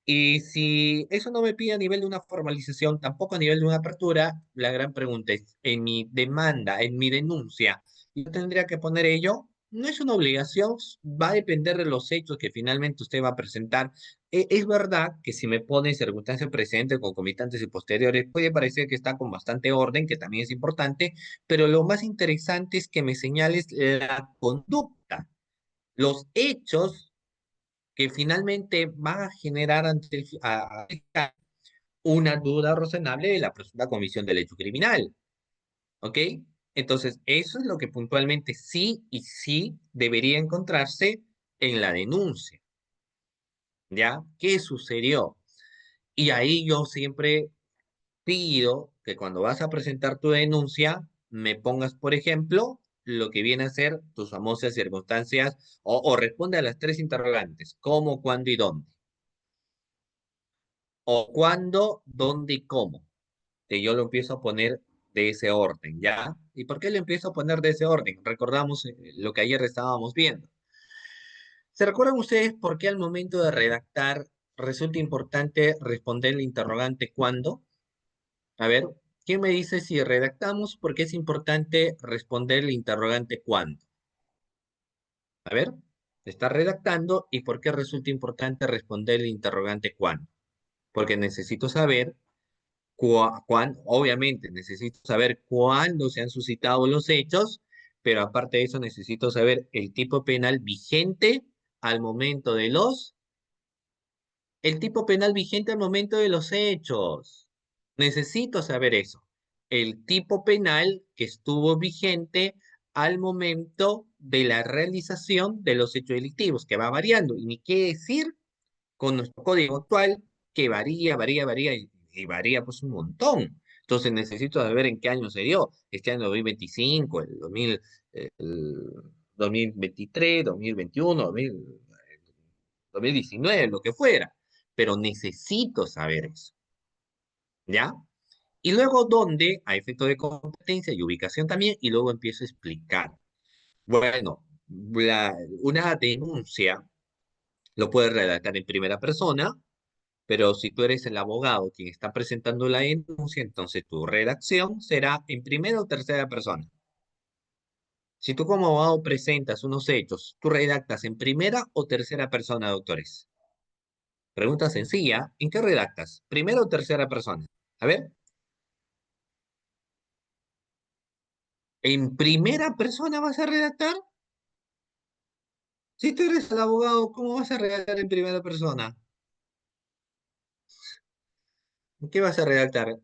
Y si eso no me pide a nivel de una formalización, tampoco a nivel de una apertura, la gran pregunta es, en mi demanda, en mi denuncia, ¿yo tendría que poner ello? No es una obligación, va a depender de los hechos que finalmente usted va a presentar. Es verdad que si me pone circunstancias presentes, concomitantes y posteriores, puede parecer que está con bastante orden, que también es importante, pero lo más interesante es que me señales la conducta, los hechos que finalmente van a generar ante una duda razonable de la presunta comisión del hecho criminal. ¿Ok? Entonces, eso es lo que puntualmente sí y sí debería encontrarse en la denuncia. ¿Ya? ¿Qué sucedió? Y ahí yo siempre pido que cuando vas a presentar tu denuncia, me pongas, por ejemplo, lo que viene a ser tus famosas circunstancias o responde a las tres interrogantes, cómo, cuándo y dónde. O cuándo, dónde y cómo. Que yo lo empiezo a poner de ese orden, ¿ya? ¿Y por qué lo empiezo a poner de ese orden? Recordamos lo que ayer estábamos viendo. ¿Se recuerdan ustedes por qué al momento de redactar resulta importante responder el interrogante cuándo? A ver, ¿quién me dice si redactamos por qué es importante responder el interrogante cuándo? A ver, está redactando y por qué resulta importante responder el interrogante cuándo. Porque necesito saber obviamente necesito saber cuándo se han suscitado los hechos, pero aparte de eso necesito saber el tipo penal vigente al momento de los El tipo penal vigente al momento de los hechos. Necesito saber eso. El tipo penal que estuvo vigente al momento de la realización de los hechos delictivos, que va variando. Y ni qué decir con nuestro código actual, que varía y varía pues un montón. Entonces necesito saber en qué año se dio. Este año 2025, el 2000, el 2023, 2021, 2019, lo que fuera. Pero necesito saber eso, ¿ya? Y luego dónde, a efecto de competencia y ubicación también, y luego empiezo a explicar. Bueno, una denuncia lo puedes redactar en primera persona, pero si tú eres el abogado quien está presentando la denuncia, entonces tu redacción será en primera o tercera persona. Si tú como abogado presentas unos hechos, ¿tú redactas en primera o tercera persona, doctores? Pregunta sencilla, ¿en qué redactas? ¿Primera o tercera persona? A ver, ¿en primera persona vas a redactar? Si tú eres el abogado, ¿cómo vas a redactar en primera persona? ¿En qué vas a redactar?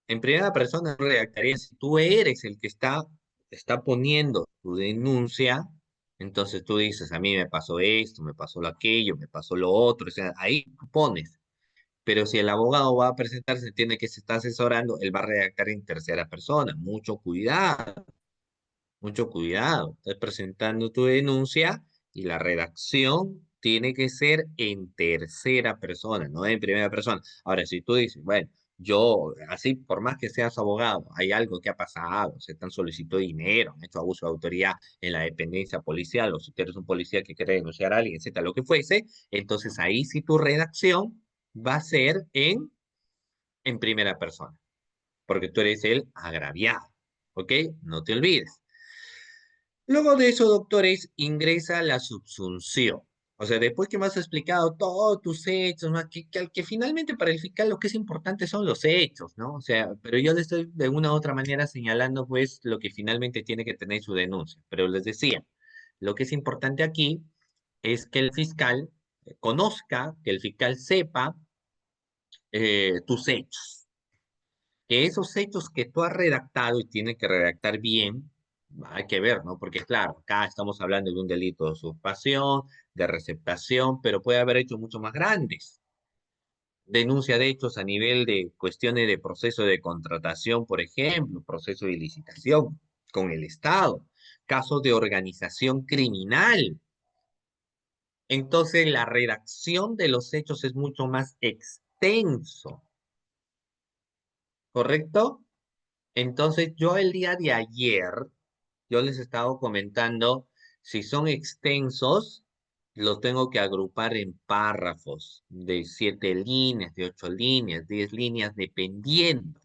En primera persona no redactarías, si tú eres el que está poniendo tu denuncia, entonces tú dices, a mí me pasó esto, me pasó lo aquello, me pasó lo otro, o sea, ahí tú pones. Pero si el abogado va a presentarse, tiene que se está asesorando, él va a redactar en tercera persona. Mucho cuidado, mucho cuidado. Estás presentando tu denuncia y la redacción tiene que ser en tercera persona, no en primera persona. Ahora, si tú dices, bueno, yo, así, por más que seas abogado, hay algo que ha pasado, se están solicitando dinero, han hecho abuso de autoridad en la dependencia policial, o si tú eres un policía que quiere denunciar a alguien, etcétera, lo que fuese, entonces ahí sí tu redacción va a ser en primera persona, porque tú eres el agraviado, ¿ok? No te olvides. Luego de eso, doctores, ingresa la subsunción. O sea, después que me has explicado todos tus hechos, ¿no? Que finalmente para el fiscal lo que es importante son los hechos, ¿no? O sea, pero yo le estoy de una u otra manera señalando pues lo que finalmente tiene que tener su denuncia. Pero les decía, lo que es importante aquí es que el fiscal conozca, que el fiscal sepa tus hechos. Que esos hechos que tú has redactado y tienes que redactar bien, hay que ver, ¿no? Porque claro, acá estamos hablando de un delito de usurpación, de receptación, pero puede haber hechos mucho más grandes. Denuncia de hechos a nivel de cuestiones de proceso de contratación, por ejemplo, proceso de licitación con el Estado, casos de organización criminal. Entonces, la redacción de los hechos es mucho más extenso, ¿correcto? Entonces, yo el día de ayer, yo les he estado comentando, si son extensos, los tengo que agrupar en párrafos de 7 líneas, de 8 líneas, 10 líneas, dependiendo.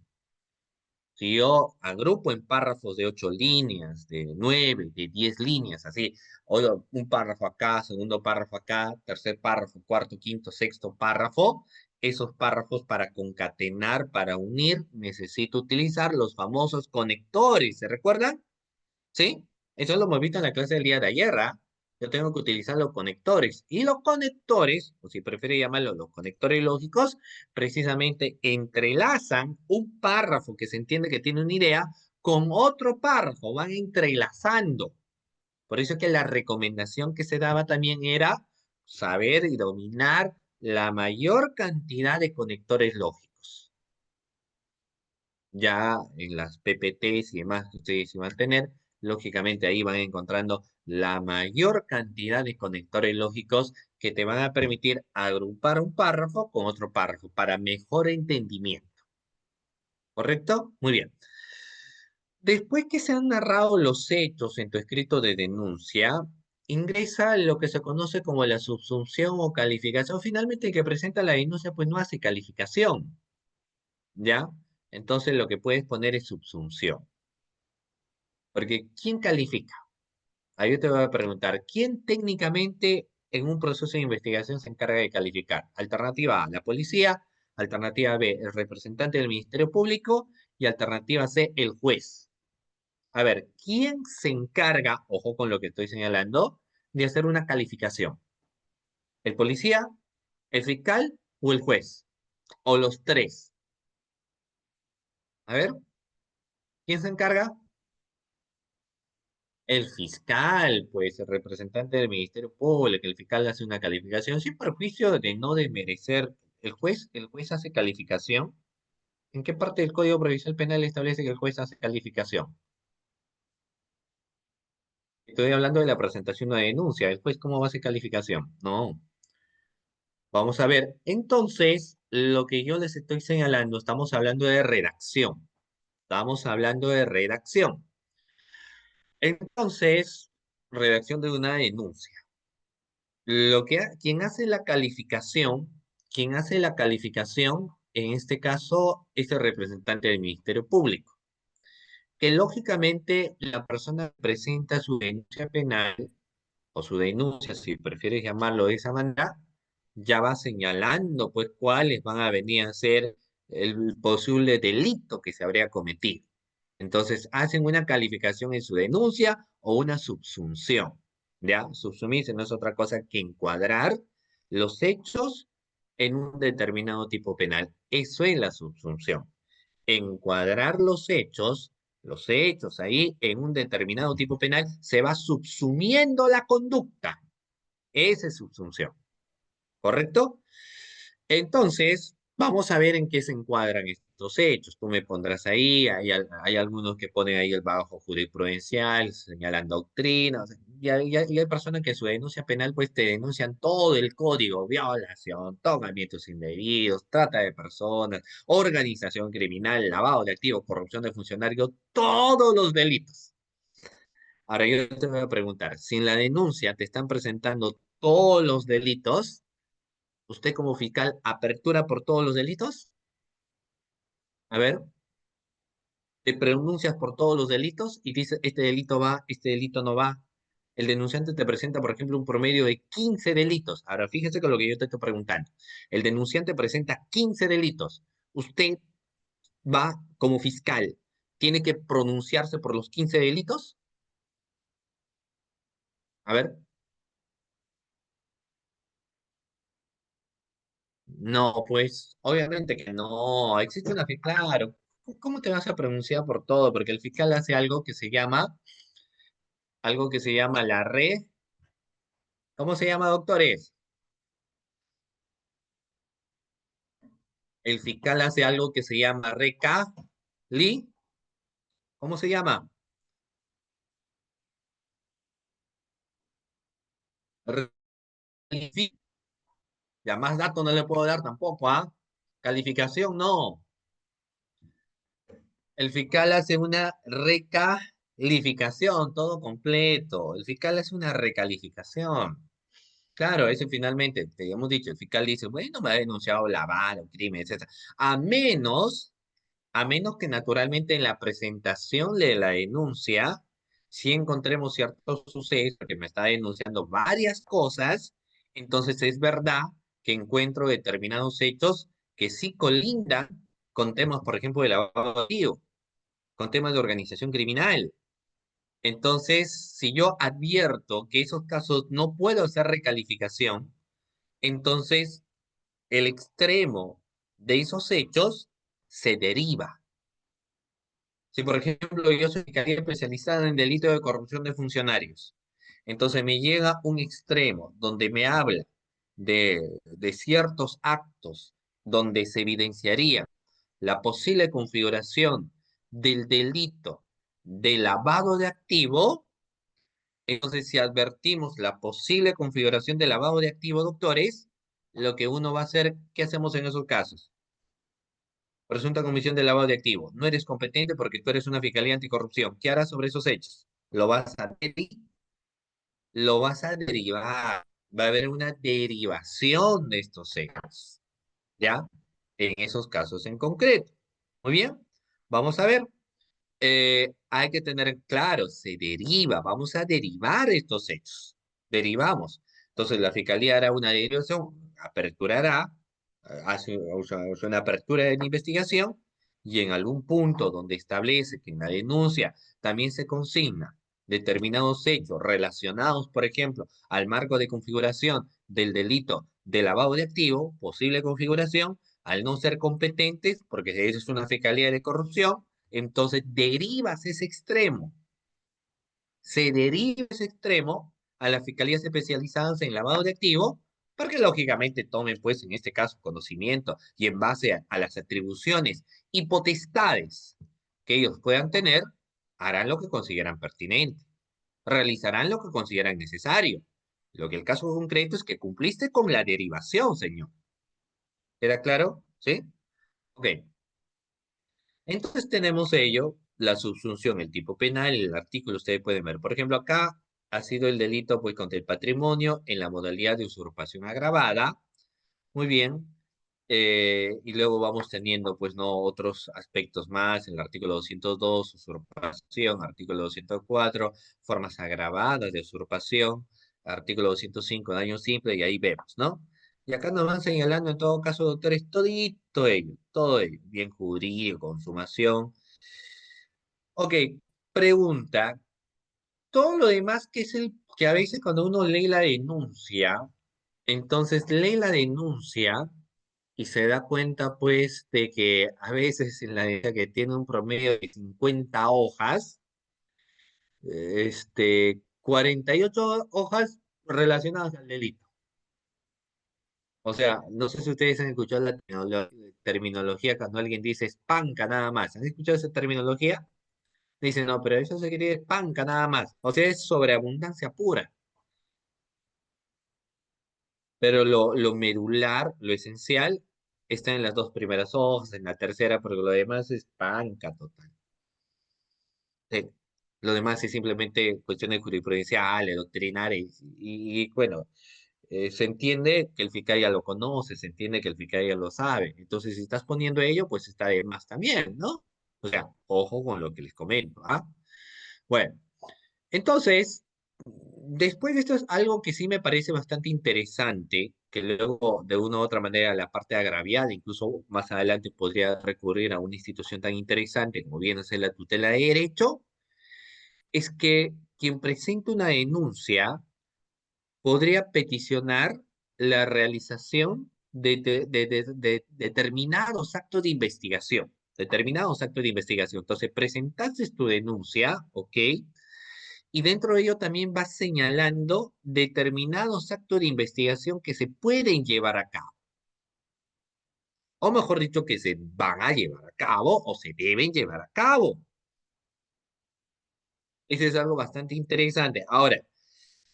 Si yo agrupo en párrafos de 8 líneas, de 9, de 10 líneas, así, o un párrafo acá, segundo párrafo acá, tercer párrafo, cuarto, quinto, sexto párrafo, esos párrafos para concatenar, para unir, necesito utilizar los famosos conectores, ¿se recuerdan? ¿Sí? Eso lo hemos visto en la clase del día de ayer, ¿ah? Yo tengo que utilizar los conectores. Y los conectores, o si prefiere llamarlos los conectores lógicos, precisamente entrelazan un párrafo que se entiende que tiene una idea con otro párrafo, van entrelazando. Por eso es que la recomendación que se daba también era saber y dominar la mayor cantidad de conectores lógicos. Ya en las PPTs y demás que ustedes iban a tener, lógicamente ahí van encontrando la mayor cantidad de conectores lógicos que te van a permitir agrupar un párrafo con otro párrafo para mejor entendimiento. ¿Correcto? Muy bien. Después que se han narrado los hechos en tu escrito de denuncia, ingresa lo que se conoce como la subsunción o calificación. Finalmente, el que presenta la denuncia pues no hace calificación, ¿ya? Entonces lo que puedes poner es subsunción. Porque ¿quién califica? Ahí yo te voy a preguntar, ¿quién técnicamente en un proceso de investigación se encarga de calificar? Alternativa A, la policía. Alternativa B, el representante del Ministerio Público. Y alternativa C, el juez. A ver, ¿quién se encarga, ojo con lo que estoy señalando, de hacer una calificación? ¿El policía? ¿El fiscal o el juez? ¿O los tres? A ver, ¿quién se encarga? El fiscal, pues el representante del Ministerio Público, el fiscal hace una calificación sin perjuicio de no desmerecer. ¿El juez hace calificación? ¿En qué parte del Código Procesal Penal establece que el juez hace calificación? Estoy hablando de la presentación de una denuncia. ¿El juez cómo va a hacer calificación? No. Vamos a ver. Entonces, lo que yo les estoy señalando, estamos hablando de redacción. Estamos hablando de redacción. Entonces, redacción de una denuncia. Quien hace la calificación, en este caso, es el representante del Ministerio Público, que lógicamente la persona presenta su denuncia penal o su denuncia, si prefieres llamarlo de esa manera, ya va señalando pues cuáles van a venir a ser el posible delito que se habría cometido. Entonces, hacen una calificación en su denuncia o una subsunción. ¿Ya? Subsumirse no es otra cosa que encuadrar los hechos en un determinado tipo penal. Eso es la subsunción. Encuadrar los hechos ahí en un determinado tipo penal, se va subsumiendo la conducta. Esa es subsunción. ¿Correcto? Entonces, vamos a ver en qué se encuadran estos hechos. Tú me pondrás ahí, hay algunos que ponen ahí el bajo jurisprudencial, señalan doctrinas, y hay personas que en su denuncia penal pues te denuncian todo el código: violación, tocamientos indebidos, trata de personas, organización criminal, lavado de activos, corrupción de funcionarios, todos los delitos. Ahora yo te voy a preguntar, si en la denuncia te están presentando todos los delitos, ¿usted como fiscal apertura por todos los delitos? A ver, te pronuncias por todos los delitos y dices, este delito va, este delito no va. El denunciante te presenta, por ejemplo, un promedio de 15 delitos. Ahora, fíjese con lo que yo te estoy preguntando. El denunciante presenta 15 delitos. Usted va como fiscal, ¿tiene que pronunciarse por los 15 delitos? A ver, no, pues obviamente que no. Existe una fiscal, claro. ¿Cómo te vas a pronunciar por todo? Porque el fiscal hace algo que se llama la red. ¿Cómo se llama, doctores? El fiscal hace algo que se llama recali. ¿Cómo se llama? Recalific- Ya más datos no le puedo dar tampoco, ¿ah? Calificación no. El fiscal hace una recalificación, todo completo. El fiscal hace una recalificación. Claro, eso finalmente, te hemos dicho, el fiscal dice, bueno, me ha denunciado lavado, crimen, etcétera. A menos A menos que naturalmente en la presentación de la denuncia, si encontremos ciertos sucesos, que me está denunciando varias cosas, entonces es verdad que encuentro determinados hechos que sí colindan con temas, por ejemplo, de lavado de activos, con temas de organización criminal. Entonces, si yo advierto que esos casos no puedo hacer recalificación, entonces el extremo de esos hechos se deriva. Si, por ejemplo, yo soy fiscalía especializada en delito de corrupción de funcionarios, entonces me llega un extremo donde me habla de ciertos actos donde se evidenciaría la posible configuración del delito de lavado de activo. Entonces, si advertimos la posible configuración de lavado de activo, doctores, lo que uno va a hacer, ¿qué hacemos en esos casos? Presunta comisión de lavado de activos. No eres competente porque tú eres una fiscalía anticorrupción. ¿Qué harás sobre esos hechos? Lo vas a derivar. Va a haber una derivación de estos hechos, ¿ya? En esos casos en concreto. Muy bien, vamos a ver. Hay que tener claro, se deriva, vamos a derivar estos hechos. Derivamos. Entonces la fiscalía hará una derivación, aperturará, hace una apertura de la investigación y en algún punto donde establece que en la denuncia también se consigna determinados hechos relacionados, por ejemplo, al marco de configuración del delito de lavado de activo, posible configuración, al no ser competentes, porque eso es una fiscalía de corrupción, entonces derivas ese extremo, se deriva ese extremo a las fiscalías especializadas en lavado de activo, porque lógicamente tomen, pues, en este caso, conocimiento y en base a las atribuciones y potestades que ellos puedan tener, harán lo que consideran pertinente, realizarán lo que consideran necesario. Lo que el caso concreto es que cumpliste con la derivación, señor. ¿Era claro? ¿Sí? Ok. Entonces tenemos ello, la subsunción, el tipo penal, el artículo, ustedes pueden ver. Por ejemplo, acá ha sido el delito pues contra el patrimonio en la modalidad de usurpación agravada. Muy bien. Y luego vamos teniendo pues no otros aspectos más, el artículo 202 usurpación, artículo 204 formas agravadas de usurpación, artículo 205 daño simple, y ahí vemos, ¿no? Y acá nos van señalando en todo caso, doctores, todito ello, todo ello, bien jurídico, consumación. Ok, pregunta, todo lo demás que es el que a veces cuando uno lee la denuncia, entonces lee la denuncia y se da cuenta pues de que a veces en la denuncia que tiene un promedio de 50 hojas, 48 hojas relacionadas al delito. O sea, no sé si ustedes han escuchado la terminología cuando alguien dice espanca nada más. ¿Han escuchado esa terminología? Dicen, no, pero eso se quiere espanca nada más. O sea, es sobreabundancia pura. Pero lo medular, lo esencial, está en las dos primeras hojas, en la tercera, porque lo demás es panca total. Sí. Lo demás es simplemente cuestiones jurisprudenciales, doctrinales, bueno, se entiende que el fiscal ya lo conoce, se entiende que el fiscal ya lo sabe. Entonces, si estás poniendo ello, pues está de más también, ¿no? O sea, ojo con lo que les comento, ¿ah? Bueno, entonces, después de esto es algo que sí me parece bastante interesante, que luego de una u otra manera la parte agraviada, incluso más adelante podría recurrir a una institución tan interesante como viene a ser la tutela de derecho, es que quien presenta una denuncia podría peticionar la realización de determinados actos de investigación. Determinados actos de investigación. Entonces, presentaste tu denuncia, ¿ok? Y dentro de ello también vas señalando determinados actos de investigación que se pueden llevar a cabo. O mejor dicho, que se van a llevar a cabo o se deben llevar a cabo. Eso es algo bastante interesante. Ahora,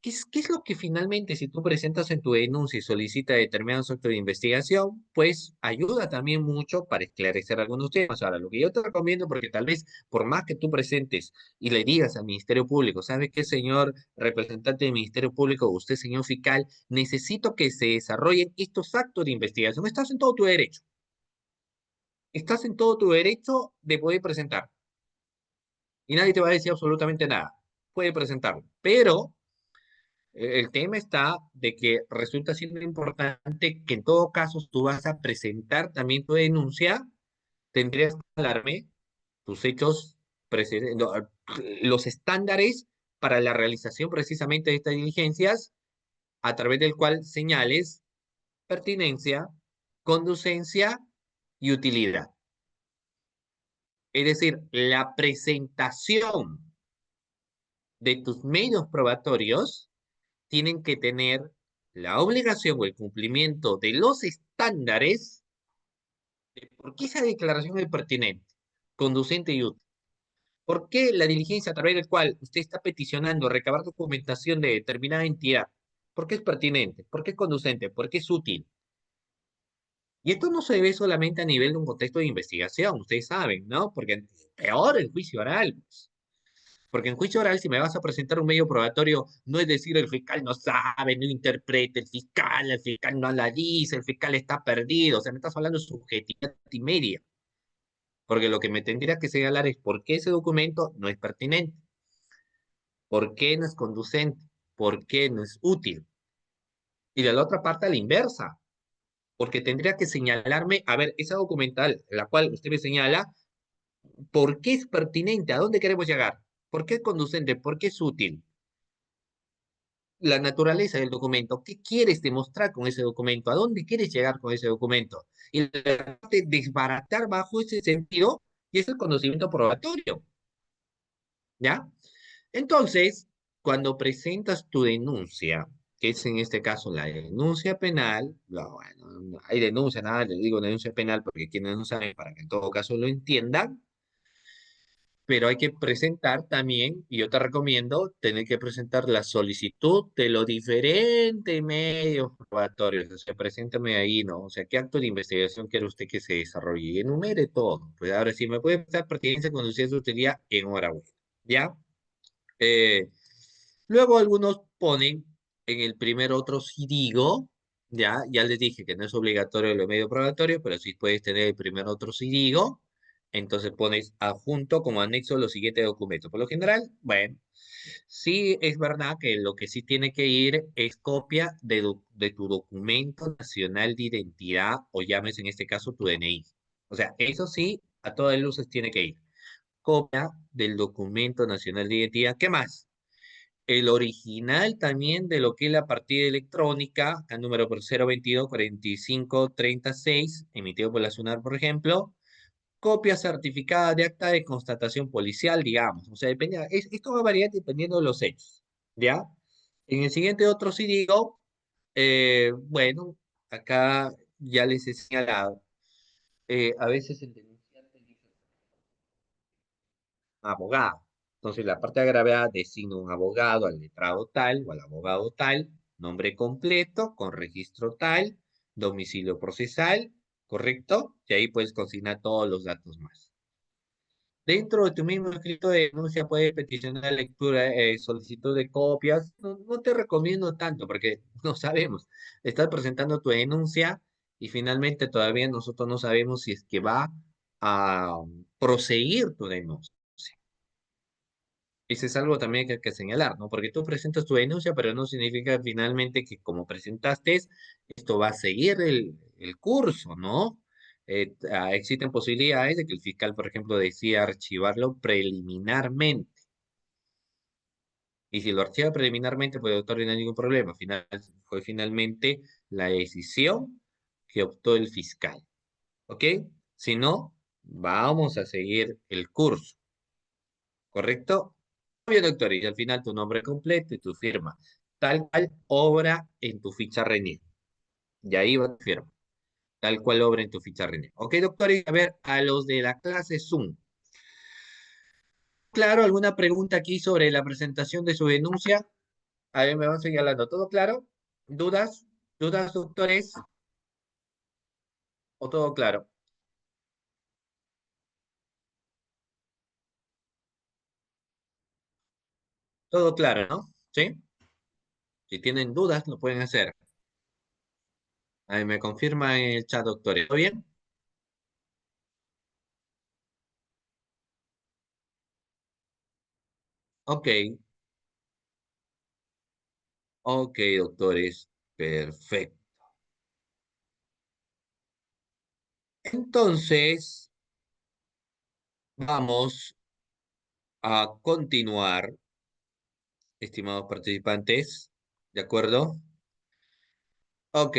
¿qué es lo que finalmente, si tú presentas en tu denuncia y solicitas determinados actos de investigación, pues ayuda también mucho para esclarecer algunos temas? Ahora, lo que yo te recomiendo, porque tal vez por más que tú presentes y le digas al Ministerio Público, ¿sabe qué, señor representante del Ministerio Público, usted, señor fiscal, necesito que se desarrollen estos actos de investigación? Estás en todo tu derecho. Estás en todo tu derecho de poder presentar. Y nadie te va a decir absolutamente nada. Puede presentarlo. Pero el tema está de que resulta siendo importante que en todo caso tú vas a presentar también tu denuncia, tendrías que hablarme tus hechos, no, los estándares para la realización precisamente de estas diligencias, a través del cual señales pertinencia, conducencia y utilidad. Es decir, la presentación de tus medios probatorios tienen que tener la obligación o el cumplimiento de los estándares de por qué esa declaración es pertinente, conducente y útil. ¿Por qué la diligencia a través del cual usted está peticionando recabar documentación de determinada entidad? ¿Por qué es pertinente? ¿Por qué es conducente? ¿Por qué es útil? Y esto no se ve solamente a nivel de un contexto de investigación, ustedes saben, ¿no? Porque peor el juicio oral, pues. Porque en juicio oral, si me vas a presentar un medio probatorio, no es decir el fiscal no sabe, no interpreta, el fiscal no la dice, el fiscal está perdido. O sea, me estás hablando de subjetividad y media. Porque lo que me tendría que señalar es por qué ese documento no es pertinente, por qué no es conducente, por qué no es útil. Y de la otra parte, a la inversa, porque tendría que señalarme, a ver, esa documental, la cual usted me señala, ¿por qué es pertinente? ¿A dónde queremos llegar? ¿Por qué es conducente? ¿Por qué es útil? la naturaleza del documento, qué quieres demostrar con ese documento, a dónde quieres llegar con ese documento. Y la parte desbaratar bajo ese sentido y es el conocimiento probatorio, ¿ya? Entonces, cuando presentas tu denuncia, que es en este caso la denuncia penal, bueno, no hay denuncia, nada, le digo denuncia penal porque quienes no saben, para que en todo caso lo entiendan, pero hay que presentar también, y yo te recomiendo tener que presentar la solicitud de los diferentes medios probatorios. O sea, preséntame ahí, ¿no? O sea, ¿qué acto de investigación quiere usted que se desarrolle? Y enumere todo. Pues ahora, si me puede prestar pertinencia cuando usted utilidad, enhorabuena. ¿Ya? Eh, Luego algunos ponen en el primer otro sí digo, ya les dije que no es obligatorio el medio probatorio, pero sí puedes tener el primer otro sí digo, entonces pones adjunto como anexo los siguientes documentos. Por lo general, bueno, sí es verdad que lo que sí tiene que ir es copia de tu documento nacional de identidad o llames en este caso tu DNI. O sea, eso sí, a todas luces tiene que ir. Copia del documento nacional de identidad. ¿Qué más? El original también de lo que es la partida electrónica, al número por 022 45 36, emitido por la SUNAT, por ejemplo, copia certificada de acta de constatación policial, digamos. O sea, depende, esto va a variar dependiendo de los hechos, ¿ya? En el siguiente otro sí digo, bueno, acá ya les he señalado, a veces el denunciante dice abogado. Entonces, la parte agraviada designa un abogado al letrado tal o al abogado tal, nombre completo, con registro tal, domicilio procesal, ¿correcto? Y ahí puedes consignar todos los datos más. Dentro de tu mismo escrito de denuncia puedes peticionar lectura, solicitud de copias. No, no te recomiendo tanto porque no sabemos. Estás presentando tu denuncia y finalmente todavía nosotros no sabemos si es que va a proseguir tu denuncia. Eso es algo también que hay que señalar, ¿no? Porque tú presentas tu denuncia, pero no significa finalmente que como presentaste, esto va a seguir el curso, ¿no? Existen posibilidades de que el fiscal, por ejemplo, decida archivarlo preliminarmente. Y si lo archiva preliminarmente, pues doctor, no hay ningún problema. Fue finalmente la decisión que optó el fiscal, ¿ok? Si no, vamos a seguir el curso. ¿Correcto? Bien, doctor, y al final tu nombre completo y tu firma. Tal cual obra en tu ficha RENIEC. Y ahí va tu firma. Tal cual obra en tu ficha RENIEC. Ok, doctor, y a ver, a los de la clase Zoom. Claro, ¿alguna pregunta aquí sobre la presentación de su denuncia? A ver, me van señalando. ¿Todo claro? ¿Dudas? ¿Dudas, doctores? ¿O todo claro? Todo claro, ¿no? ¿Sí? Si tienen dudas, lo pueden hacer. A ver, me confirma en el chat, doctores. ¿Todo bien? Ok, ok, doctores. Perfecto. Entonces, vamos a continuar, estimados participantes. ¿De acuerdo? Ok,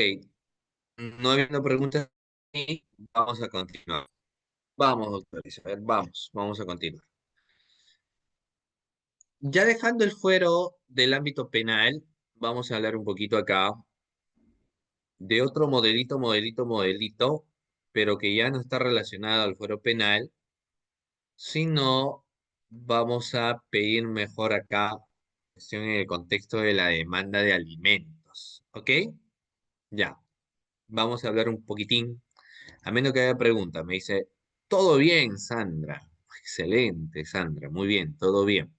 no habiendo preguntas, vamos a continuar. Vamos, doctor Isabel, vamos a continuar. Ya dejando el fuero del ámbito penal, vamos a hablar un poquito acá de otro modelito, pero que ya no está relacionado al fuero penal, sino vamos a pedir mejor acá cuestión en el contexto de la demanda de alimentos. ¿Ok? Ya, vamos a hablar un poquitín. A menos que haya pregunta, me dice, todo bien, Sandra. Excelente, Sandra, muy bien, todo bien.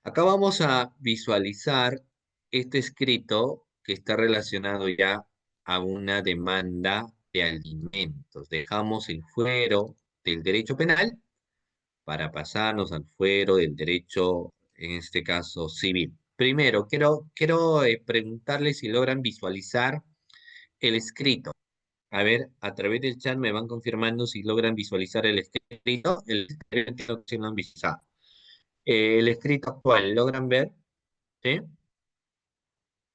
Acá vamos a visualizar este escrito que está relacionado ya a una demanda de alimentos. Dejamos el fuero del derecho penal para pasarnos al fuero del derecho, en este caso civil. Primero, quiero preguntarles si logran visualizar el escrito. A ver, a través del chat me van confirmando si logran visualizar el escrito. El escrito si lo han visualizado. El escrito actual, ¿logran ver? ¿Sí?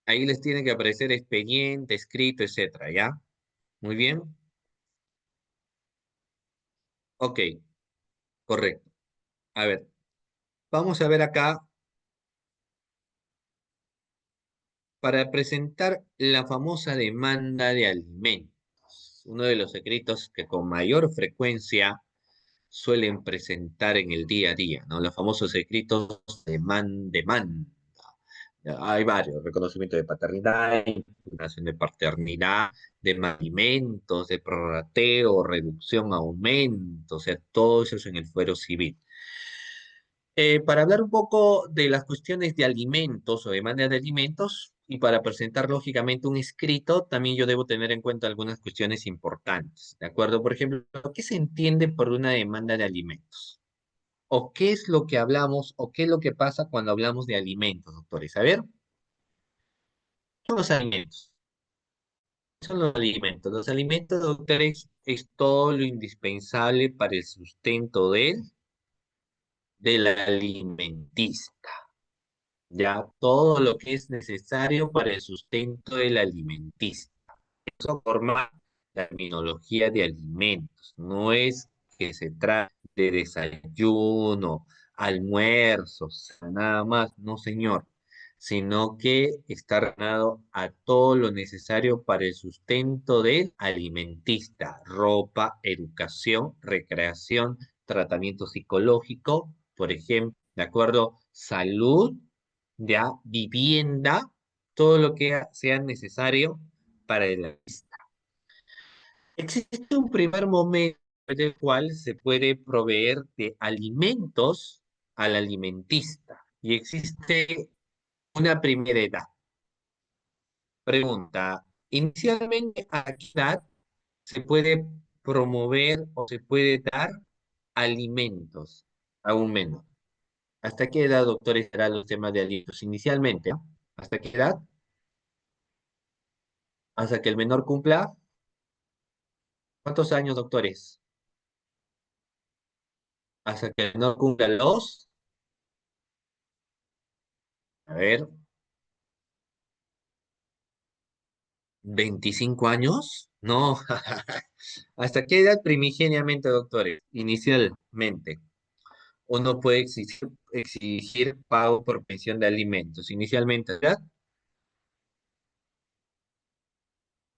Ahí les tiene que aparecer expediente, escrito, etcétera, ¿ya? Muy bien. Ok, correcto. A ver, vamos a ver acá para presentar la famosa demanda de alimentos. Uno de los secretos que con mayor frecuencia suelen presentar en el día a día, ¿no? Los famosos escritos de demanda. Hay varios, reconocimiento de paternidad, impugnación de paternidad, de alimentos, de prorrateo, reducción, aumento, o sea, todo eso es en el fuero civil. Para hablar un poco de las cuestiones de alimentos o demanda de alimentos y para presentar lógicamente un escrito, también yo debo tener en cuenta algunas cuestiones importantes, ¿de acuerdo? Por ejemplo, ¿qué se entiende por una demanda de alimentos? ¿O qué es lo que hablamos o qué es lo que pasa cuando hablamos de alimentos, doctores? A ver, ¿qué son los alimentos? ¿Qué son los alimentos? Los alimentos, doctores, es todo lo indispensable para el sustento del alimentista. Ya todo lo que es necesario para el sustento del alimentista. Eso forma la terminología de alimentos. No es que se trate de desayuno, almuerzos, nada más, no señor, sino que está relacionado a todo lo necesario para el sustento del alimentista, ropa, educación, recreación, tratamiento psicológico, por ejemplo, ¿de acuerdo? Salud, ya, vivienda, todo lo que sea necesario para el artista. Existe un primer momento en el cual se puede proveer de alimentos al alimentista y existe una primera edad. Pregunta, inicialmente, ¿a qué edad se puede promover o se puede dar alimentos a un menor? ¿Hasta qué edad, doctor, estarán los temas de alimentos? Inicialmente, ¿no? ¿Hasta qué edad? Hasta que el menor cumpla. ¿Cuántos años, doctores? Hasta que el menor cumpla los. A ver, 25 años. No. ¿Hasta qué edad primigeniamente, doctores? Inicialmente. Uno puede exigir pago por pensión de alimentos. Inicialmente, ¿verdad?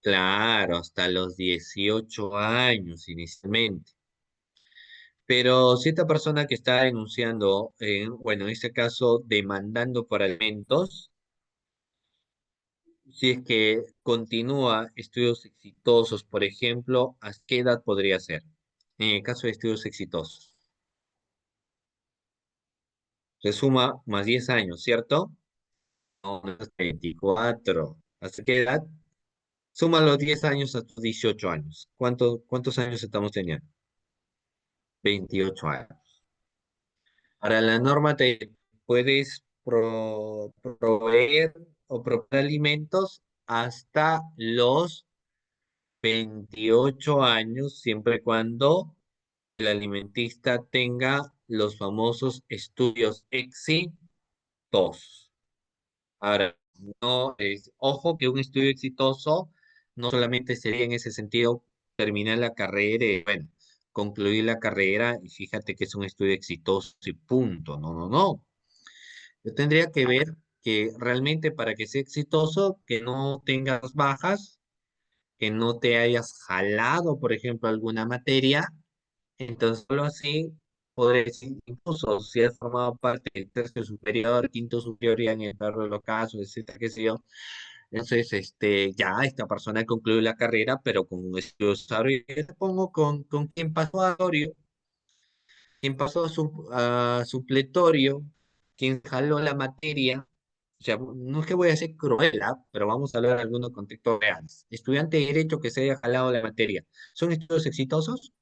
Claro, hasta los 18 años inicialmente. Pero si esta persona que está denunciando, bueno, en este caso demandando por alimentos, si es que continúa estudios exitosos, por ejemplo, ¿a qué edad podría ser? En el caso de estudios exitosos, se suma más 10 años, ¿cierto? No, no es 24. ¿Hasta qué edad? Suma los 10 años a tus 18 años. ¿Cuántos años estamos teniendo? 28 años. Ahora, la norma te puedes proveer o proponer alimentos hasta los 28 años, siempre y cuando el alimentista tenga los famosos estudios exitosos. Ahora, no es, ojo que un estudio exitoso no solamente sería en ese sentido terminar la carrera, bueno, concluir la carrera y fíjate que es un estudio exitoso y punto. No, no, no. Yo tendría que ver que realmente para que sea exitoso, que no tengas bajas, que no te hayas jalado, por ejemplo, alguna materia. Entonces, solo así podré decir, incluso si has formado parte del tercio superior, quinto superior, ya en el carro de los casos, etcétera, qué sé yo. Entonces, ya esta persona concluyó la carrera, pero con un estudio sabio. Yo te pongo con quien pasó a Dorio, quien pasó a supletorio, quien jaló la materia. O sea, no es que voy a ser cruel, ¿ah? Pero vamos a hablar de algunos contextos reales. Estudiante de Derecho que se haya jalado la materia. ¿Son estudios exitosos?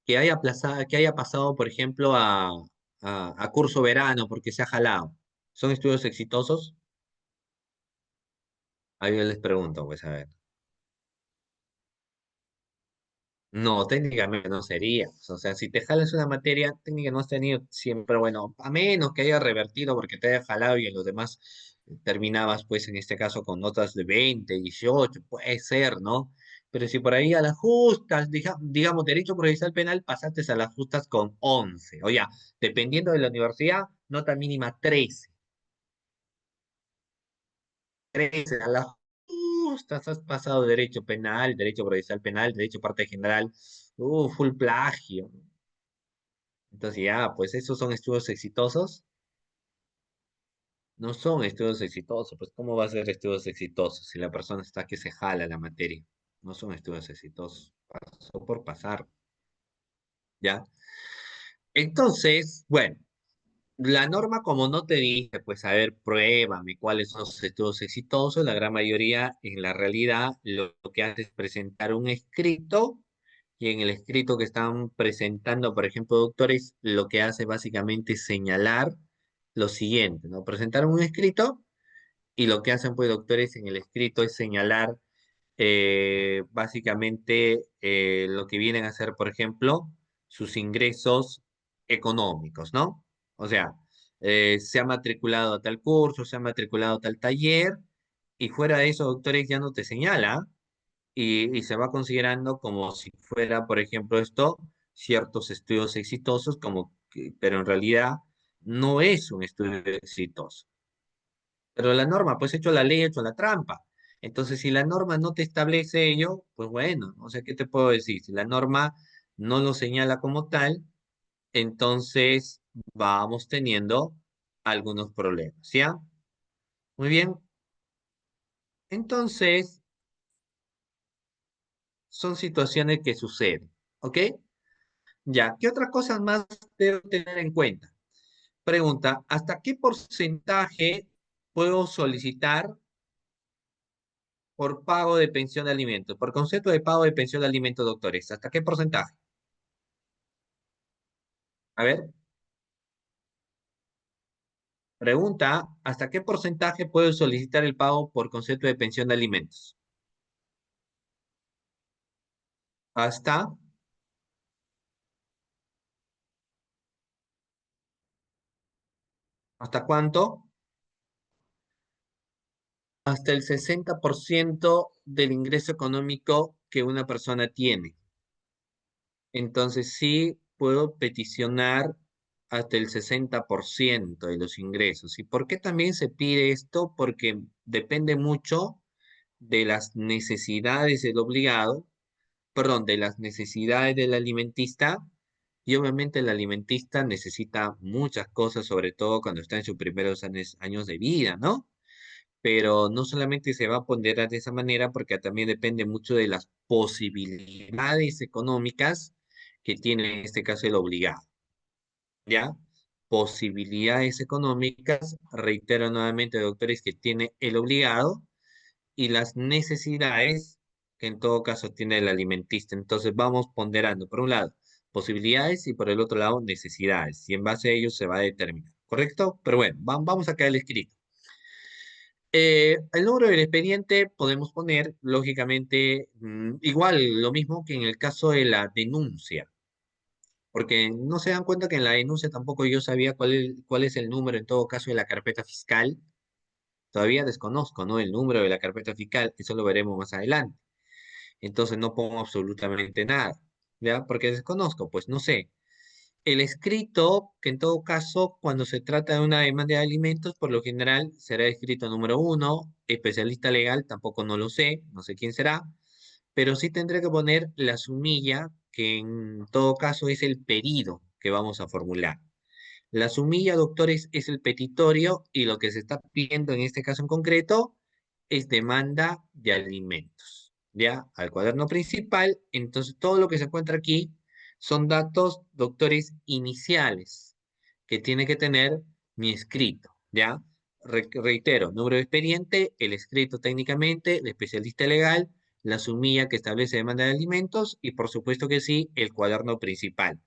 Que haya pasado, por ejemplo, a curso verano porque se ha jalado. ¿Son estudios exitosos? Ahí yo les pregunto, pues a ver. No, técnicamente no sería. O sea, si te jalas una materia, técnica no has tenido siempre, bueno, a menos que haya revertido porque te haya jalado y en los demás terminabas, pues en este caso, con notas de 20, 18, puede ser, ¿no? Pero si por ahí a las justas, digamos, derecho procesal penal, pasaste a las justas con 11. O ya, dependiendo de la universidad, nota mínima 13. 13 a las justas has pasado derecho penal, derecho procesal penal, derecho parte general, full plagio. Entonces ya, pues esos son estudios exitosos. No son estudios exitosos, pues ¿cómo va a ser estudios exitosos si la persona está que se jala la materia? No son estudios exitosos, pasó por pasar, ¿ya? Entonces, bueno, la norma como no te dije, pues a ver, pruébame cuáles son los estudios exitosos, la gran mayoría en la realidad lo que hace es presentar un escrito y en el escrito que están presentando, por ejemplo, doctores, lo que hace básicamente es señalar lo siguiente, ¿no? Presentar un escrito y lo que hacen, pues, doctores en el escrito es señalar básicamente lo que vienen a ser, por ejemplo, sus ingresos económicos, ¿no? O sea, se ha matriculado a tal curso, se ha matriculado a tal taller, y fuera de eso, doctores ya no te señala, y se va considerando como si fuera, por ejemplo, esto, ciertos estudios exitosos, pero en realidad no es un estudio exitoso. Pero la norma, pues hecho la ley, hecho la trampa. Entonces, si la norma no te establece ello, pues bueno, no sé qué te puedo decir. Si la norma no lo señala como tal, entonces vamos teniendo algunos problemas, ¿ya? Muy bien. Entonces, son situaciones que suceden, ¿ok? Ya, ¿qué otras cosas más debo tener en cuenta? Pregunta, ¿hasta qué porcentaje puedo solicitar por pago de pensión de alimentos? Por concepto de pago de pensión de alimentos, doctores, ¿hasta qué porcentaje? A ver, pregunta, ¿hasta qué porcentaje puedo solicitar el pago por concepto de pensión de alimentos? ¿Hasta? ¿Hasta cuánto? Hasta el 60% del ingreso económico que una persona tiene. Entonces sí puedo peticionar hasta el 60% de los ingresos. ¿Y por qué también se pide esto? Porque depende mucho de las necesidades del obligado, perdón, de las necesidades del alimentista. Y obviamente el alimentista necesita muchas cosas, sobre todo cuando está en sus primeros años de vida, ¿no? Pero no solamente se va a ponderar de esa manera, porque también depende mucho de las posibilidades económicas que tiene en este caso el obligado, ¿ya? Posibilidades económicas, reitero nuevamente, doctores, que tiene el obligado y las necesidades que en todo caso tiene el alimentista. Entonces vamos ponderando, por un lado, posibilidades y por el otro lado, necesidades. Y en base a ello se va a determinar, ¿correcto? Pero bueno, vamos acá al escrito. El número del expediente podemos poner, lógicamente, igual lo mismo que en el caso de la denuncia, porque no se dan cuenta que en la denuncia tampoco yo sabía cuál es el número en todo caso de la carpeta fiscal. Todavía desconozco, ¿no? El número de la carpeta fiscal, eso lo veremos más adelante. Entonces no pongo absolutamente nada, ¿ya? Porque desconozco, pues no sé. El escrito, que en todo caso, cuando se trata de una demanda de alimentos, por lo general será escrito número uno, especialista legal, tampoco no lo sé, no sé quién será, pero sí tendré que poner la sumilla, que en todo caso es el pedido que vamos a formular. La sumilla, doctores, es el petitorio y lo que se está pidiendo en este caso en concreto es demanda de alimentos, ¿ya? Al cuaderno principal, entonces todo lo que se encuentra aquí son datos, doctores, iniciales que tiene que tener mi escrito, ¿ya? Reitero, número de expediente, el escrito técnicamente, el especialista legal, la sumilla que establece demanda de alimentos y por supuesto que sí, el cuaderno principal.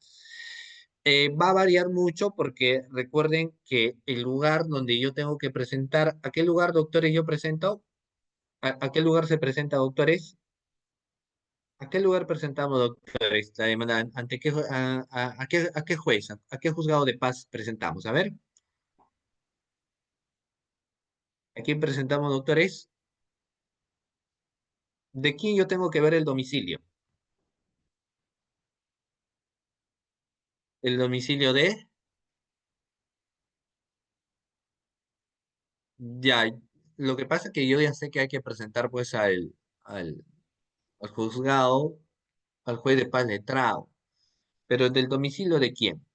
Va a variar mucho porque recuerden que el lugar donde yo tengo que presentar, ¿a qué lugar, doctores, yo presento? ¿A qué lugar se presenta, doctores? ¿A qué lugar presentamos, doctor, esta demanda? ¿Ante qué, a qué juez, a qué juzgado de paz presentamos? A ver, ¿a quién presentamos, doctores? ¿De quién yo tengo que ver el domicilio? ¿El domicilio de? Ya, lo que pasa es que yo ya sé que hay que presentar pues al, al juzgado, al juez de paz letrado, pero ¿del domicilio de quién?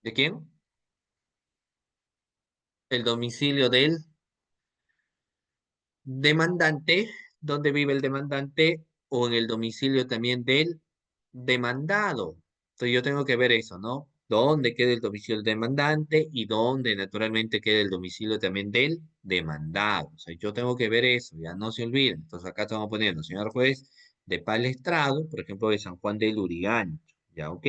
¿De quién? El domicilio del demandante, dónde vive el demandante, o en el domicilio también del demandado. Entonces yo tengo que ver eso, ¿no? Dónde queda el domicilio del demandante y dónde naturalmente queda el domicilio también del demandado. O sea, yo tengo que ver eso, ya no se olviden. Entonces acá estamos poniendo, señor juez de Palestrado, por ejemplo, de San Juan del Lurigancho, ¿ya ok?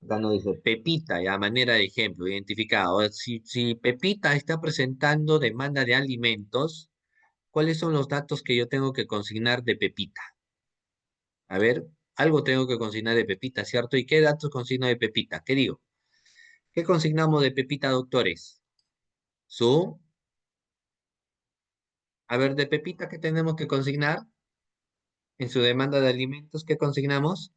Acá nos dice Pepita, ya manera de ejemplo, identificado. Ahora, si Pepita está presentando demanda de alimentos, ¿cuáles son los datos que yo tengo que consignar de Pepita? A ver, algo tengo que consignar de Pepita, ¿cierto? ¿Y qué datos consigno de Pepita? ¿Qué digo? ¿Qué consignamos de Pepita, doctores? Su, a ver, de Pepita, ¿qué tenemos que consignar? En su demanda de alimentos, ¿qué consignamos?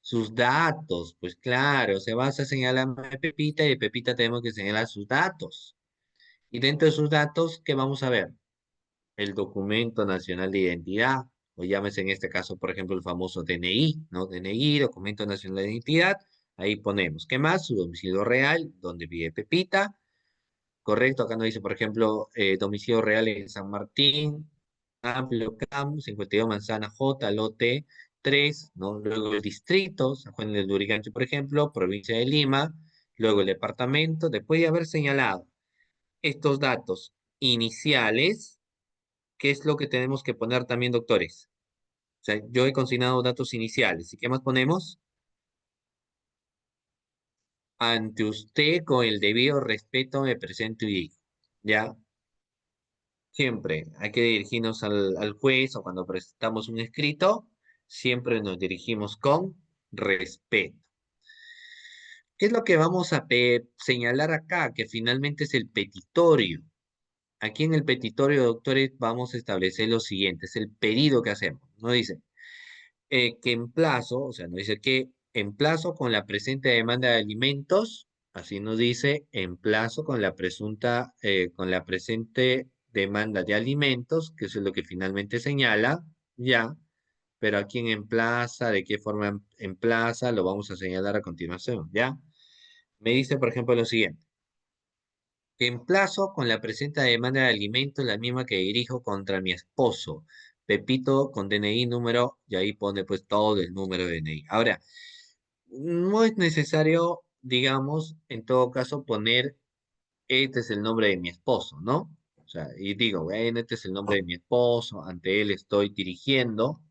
Sus datos, pues claro, se basa señalando de Pepita y de Pepita tenemos que señalar sus datos. Y dentro de sus datos, ¿qué vamos a ver? El documento nacional de identidad, o llámese en este caso, por ejemplo, el famoso DNI, ¿no? DNI, documento nacional de identidad, ahí ponemos, ¿qué más? Su domicilio real, donde vive Pepita, correcto, acá nos dice, por ejemplo, domicilio real en San Martín, Amplio Cam, 52 Manzana J, lote 3, ¿no? Luego el distrito, San Juan del Lurigancho, por ejemplo, provincia de Lima, luego el departamento, después de haber señalado estos datos iniciales, ¿qué es lo que tenemos que poner también, doctores? O sea, yo he consignado datos iniciales. ¿Y qué más ponemos? Ante usted, con el debido respeto, me presento y digo. ¿Ya? Siempre hay que dirigirnos al juez o cuando presentamos un escrito, siempre nos dirigimos con respeto. ¿Qué es lo que vamos a señalar acá? Que finalmente es el petitorio. Aquí en el petitorio, doctores, vamos a establecer lo siguiente, es el pedido que hacemos. No dice, que en plazo, o sea, nos dice que en plazo con la presente demanda de alimentos, así nos dice, en plazo con la presunta, con la presente demanda de alimentos, que eso es lo que finalmente señala, ya, pero aquí en plaza, de qué forma en plaza, lo vamos a señalar a continuación, ya. Me dice, por ejemplo, lo siguiente. Que emplazo con la presente demanda de alimentos, la misma que dirijo contra mi esposo, Pepito, con DNI número, y ahí pone pues todo el número de DNI. Ahora, no es necesario, digamos, en todo caso, poner este es el nombre de mi esposo, ¿no? O sea, y digo, bueno, este es el nombre de mi esposo, ante él estoy dirigiendo.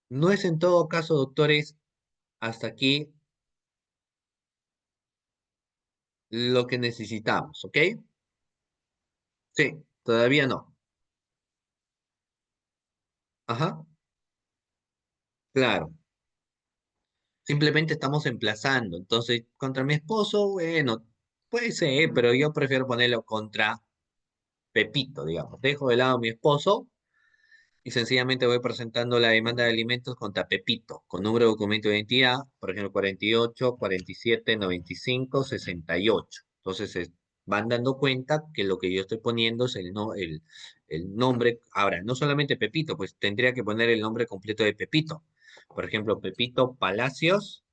No es en todo caso, doctores, hasta aquí lo que necesitamos, ¿ok? Sí, todavía no. Ajá, claro. Simplemente estamos emplazando. Entonces, contra mi esposo, bueno, puede ser, pero yo prefiero ponerlo contra Pepito, digamos. Dejo de lado a mi esposo y sencillamente voy presentando la demanda de alimentos contra Pepito, con número de documento de identidad, por ejemplo, 48, 47, 95, 68. Entonces, van dando cuenta que lo que yo estoy poniendo es el nombre. Ahora, no solamente Pepito, pues tendría que poner el nombre completo de Pepito. Por ejemplo, Pepito Palacios.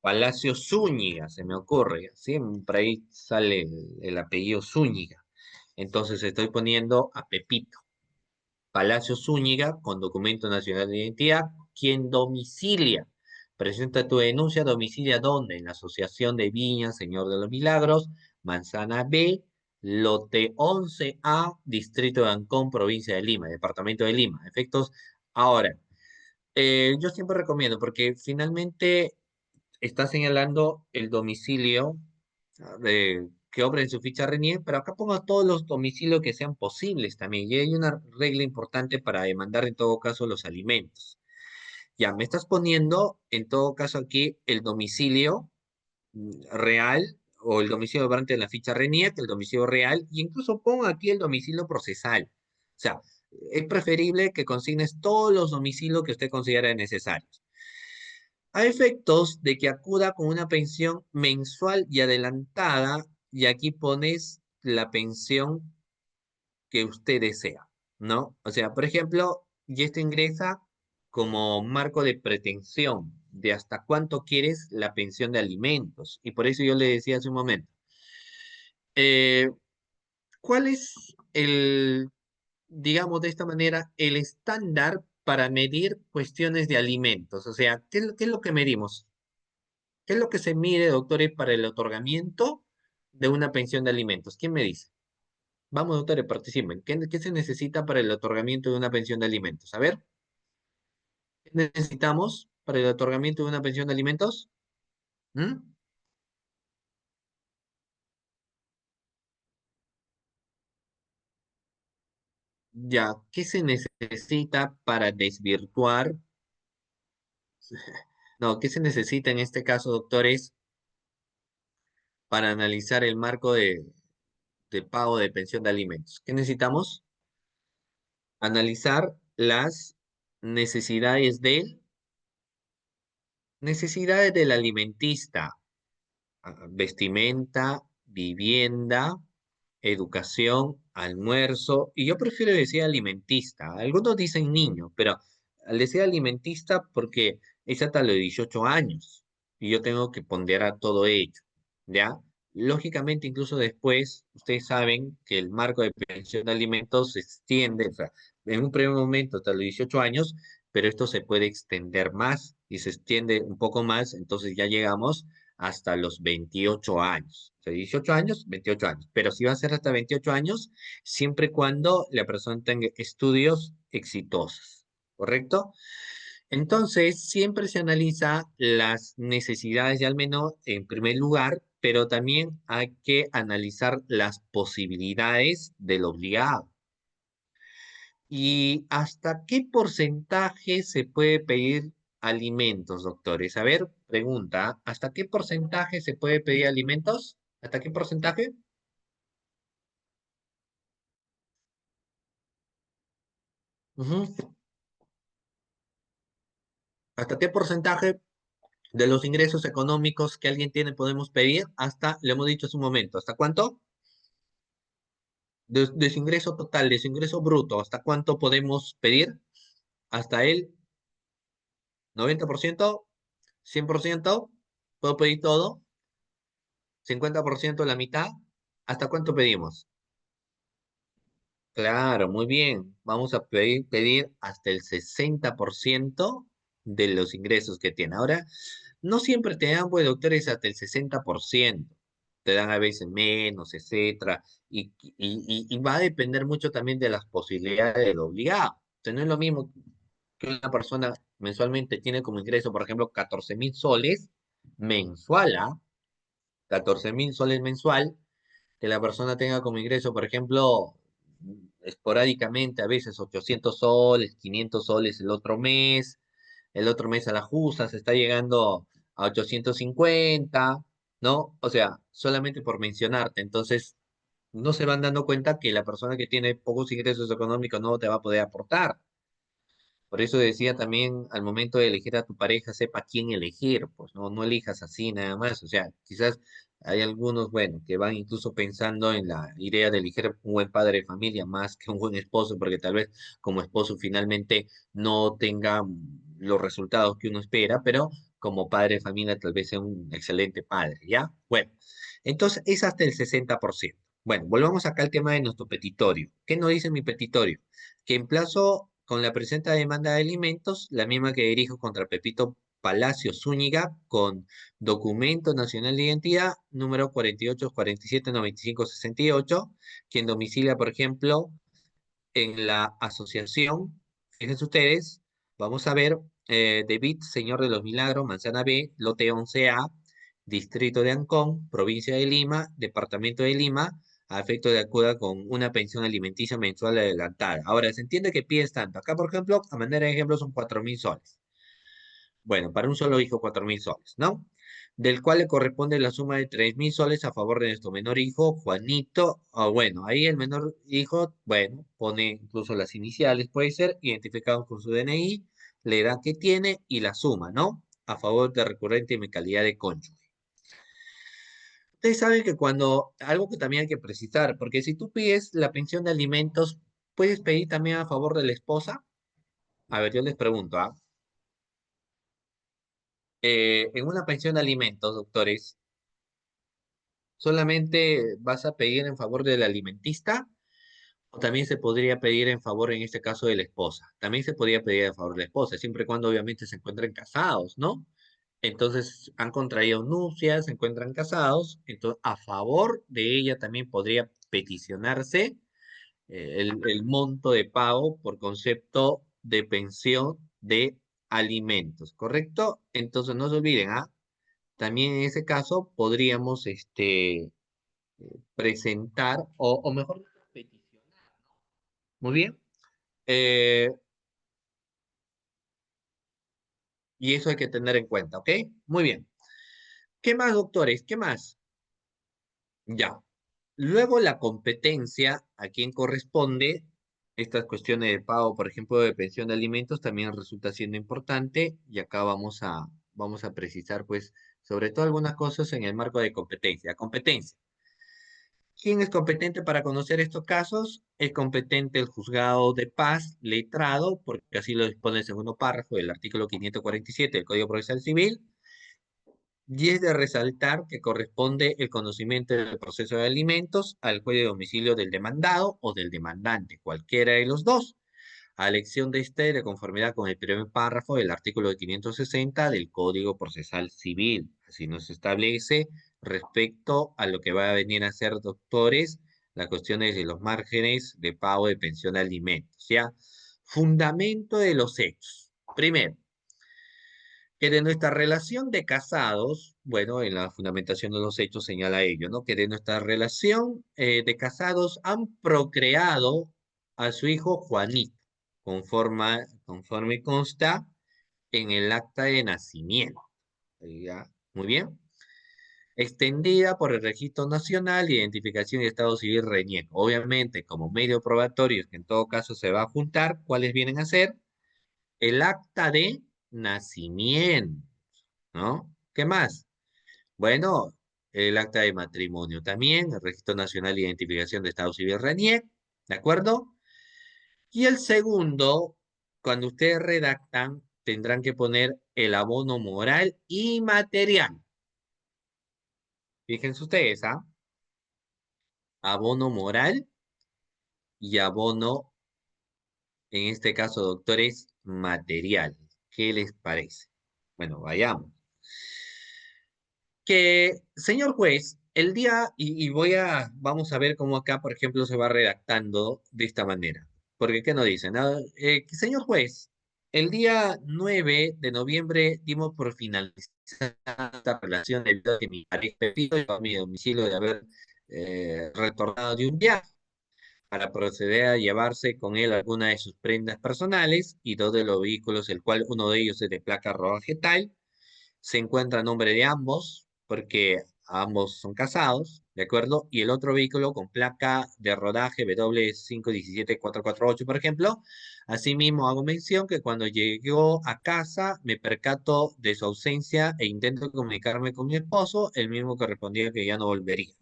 Palacio Zúñiga, se me ocurre, siempre ahí sale el apellido Zúñiga. Entonces estoy poniendo a Pepito. Palacio Zúñiga, con documento nacional de identidad, quien domicilia. Presenta tu denuncia, domicilia ¿dónde? En la Asociación de Viñas, Señor de los Milagros, Manzana B, lote 11A, Distrito de Ancón, provincia de Lima, departamento de Lima. Efectos, ahora, yo siempre recomiendo, porque finalmente está señalando el domicilio que obra en su ficha RENIEC, pero acá pongo todos los domicilios que sean posibles también. Y hay una regla importante para demandar en todo caso los alimentos. Ya, me estás poniendo en todo caso aquí el domicilio real o el domicilio obrante de la ficha RENIEC, el domicilio real, y incluso pongo aquí el domicilio procesal. O sea, es preferible que consignes todos los domicilios que usted considere necesarios. A efectos de que acuda con una pensión mensual y adelantada, y aquí pones la pensión que usted desea, ¿no? O sea, por ejemplo, y esto ingresa como marco de pretensión de hasta cuánto quieres la pensión de alimentos. Y por eso yo le decía hace un momento, eh, ¿cuál es el, digamos de esta manera, el estándar para medir cuestiones de alimentos? O sea, qué es lo que medimos? ¿Qué es lo que se mide, doctores, para el otorgamiento de una pensión de alimentos? ¿Quién me dice? Vamos, doctores, participen. ¿Qué se necesita para el otorgamiento de una pensión de alimentos? A ver, ¿qué necesitamos para el otorgamiento de una pensión de alimentos? ¿Mm? Ya, ¿qué se necesita para desvirtuar? No, ¿qué se necesita en este caso, doctores, para analizar el marco de pago de pensión de alimentos? ¿Qué necesitamos? Analizar las necesidades necesidades del alimentista, vestimenta, vivienda, educación, almuerzo, y yo prefiero decir alimentista. Algunos dicen niño, pero al decir alimentista porque es hasta los 18 años y yo tengo que ponderar todo ello, ¿ya? Lógicamente, incluso después, ustedes saben que el marco de pensión de alimentos se extiende, o sea, en un primer momento hasta los 18 años, pero esto se puede extender más y se extiende un poco más, entonces ya llegamos hasta los 28 años. O sea, 18 años, 28 años. Pero si va a ser hasta 28 años, siempre y cuando la persona tenga estudios exitosos. ¿Correcto? Entonces, siempre se analiza las necesidades de al menos en primer lugar, pero también hay que analizar las posibilidades del obligado. ¿Y hasta qué porcentaje se puede pedir alimentos, doctores? A ver, pregunta, ¿hasta qué porcentaje se puede pedir alimentos? ¿Hasta qué porcentaje? Ujú. ¿Hasta qué porcentaje de los ingresos económicos que alguien tiene podemos pedir? Hasta, le hemos dicho hace un momento, ¿hasta cuánto? De su ingreso total, de su ingreso bruto, ¿hasta cuánto podemos pedir? ¿Hasta el 90%? ¿100%? ¿Puedo pedir todo? ¿50%, la mitad? ¿Hasta cuánto pedimos? Claro, muy bien. Vamos a pedir hasta el 60% de los ingresos que tiene. Ahora, no siempre te dan, pues, doctores, hasta el 60%. Te dan a veces menos, etcétera. Y va a depender mucho también de las posibilidades del obligado. O sea, no es lo mismo que una persona mensualmente tiene como ingreso, por ejemplo, 14.000 soles mensual, ¿ah? 14.000 soles mensual que la persona tenga como ingreso, por ejemplo, esporádicamente, a veces 800 soles, 500 soles el otro mes a la justa se está llegando a 850, ¿no? O sea, solamente por mencionarte. Entonces, no se van dando cuenta que la persona que tiene pocos ingresos económicos no te va a poder aportar. Por eso decía también al momento de elegir a tu pareja, sepa quién elegir, pues no elijas así nada más. O sea, quizás hay algunos, bueno, que van incluso pensando en la idea de elegir un buen padre de familia más que un buen esposo, porque tal vez como esposo finalmente no tenga los resultados que uno espera, pero como padre de familia tal vez sea un excelente padre, ¿ya? Bueno, entonces es hasta el 60%. Bueno, volvamos acá al tema de nuestro petitorio. ¿Qué nos dice mi petitorio? Que en plazo con la presente demanda de alimentos, la misma que dirijo contra Pepito Palacio Zúñiga, con documento nacional de identidad número 48 47 95 68, quien domicilia, por ejemplo, en la asociación, fíjense ustedes, vamos a ver, David, Señor de los Milagros, Manzana B, lote 11A, Distrito de Ancón, Provincia de Lima, Departamento de Lima, a efecto de acuda con una pensión alimenticia mensual adelantada. Ahora, se entiende que pides tanto. Acá, por ejemplo, a manera de ejemplo, son 4.000 soles. Bueno, para un solo hijo, 4.000 soles, ¿no? Del cual le corresponde la suma de 3.000 soles a favor de nuestro menor hijo, Juanito. O bueno, ahí el menor hijo, bueno, pone incluso las iniciales, puede ser, identificado con su DNI, la edad que tiene y la suma, ¿no? A favor de recurrente y mi calidad de cónyuge. Ustedes saben que cuando, algo que también hay que precisar, porque si tú pides la pensión de alimentos, ¿puedes pedir también a favor de la esposa? A ver, yo les pregunto, ¿ah? En una pensión de alimentos, doctores, ¿solamente vas a pedir en favor del alimentista? ¿O también se podría pedir en favor, en este caso, de la esposa? También se podría pedir en favor de la esposa, siempre y cuando obviamente se encuentren casados, ¿no? Entonces han contraído nupcias, se encuentran casados, entonces a favor de ella también podría peticionarse el monto de pago por concepto de pensión de alimentos, ¿correcto? Entonces no se olviden, ¿ah? También en ese caso podríamos presentar, o mejor dicho, peticionar. Muy bien. Eh, y eso hay que tener en cuenta, ¿ok? Muy bien. ¿Qué más, doctores? ¿Qué más? Ya. Luego la competencia, a quién corresponde, estas cuestiones de pago, por ejemplo, de pensión de alimentos, también resulta siendo importante, y acá vamos a precisar, pues, sobre todo algunas cosas en el marco de competencia. Competencia. ¿Quién es competente para conocer estos casos? Es competente el juzgado de paz, letrado, porque así lo dispone el segundo párrafo del artículo 547 del Código Procesal Civil, y es de resaltar que corresponde el conocimiento del proceso de alimentos al juez de domicilio del demandado o del demandante, cualquiera de los dos, a elección de este de conformidad con el primer párrafo del artículo 560 del Código Procesal Civil. Así nos establece respecto a lo que va a venir a ser, doctores, las cuestiones de los márgenes de pago de pensión de alimentos. ¿Ya? Fundamento de los hechos. Primero, que de nuestra relación de casados, bueno, en la fundamentación de los hechos señala ello, ¿no? Que de nuestra relación de casados han procreado a su hijo Juanito, conforme consta en el acta de nacimiento. ¿Ya? Muy bien. Extendida por el Registro Nacional de Identificación y Estado Civil RENIEC. Obviamente, como medio probatorio, que en todo caso se va a juntar, ¿cuáles vienen a ser? El acta de nacimiento, ¿no? ¿Qué más? Bueno, el acta de matrimonio también, el Registro Nacional de Identificación de Estado Civil RENIEC, ¿de acuerdo? Y el segundo, cuando ustedes redactan, tendrán que poner el abono moral y material. Fíjense ustedes, ¿ah? Abono moral y abono, en este caso, doctores, material. ¿Qué les parece? Bueno, vayamos. Que, señor juez, el día, vamos a ver cómo acá, por ejemplo, se va redactando de esta manera. Porque, ¿qué nos dicen? Ah, señor juez, el día 9 de noviembre dimos por finalizada esta relación debido a que mi pareja Pepito llegó a mi domicilio de haber retornado de un viaje para proceder a llevarse con él alguna de sus prendas personales y dos de los vehículos, el cual uno de ellos es de placa roja tal se encuentra a nombre de ambos, porque ambos son casados, ¿de acuerdo? Y el otro vehículo con placa de rodaje W517448, por ejemplo. Asimismo, hago mención que cuando llegó a casa me percato de su ausencia e intento comunicarme con mi esposo, el mismo que respondía que ya no volvería.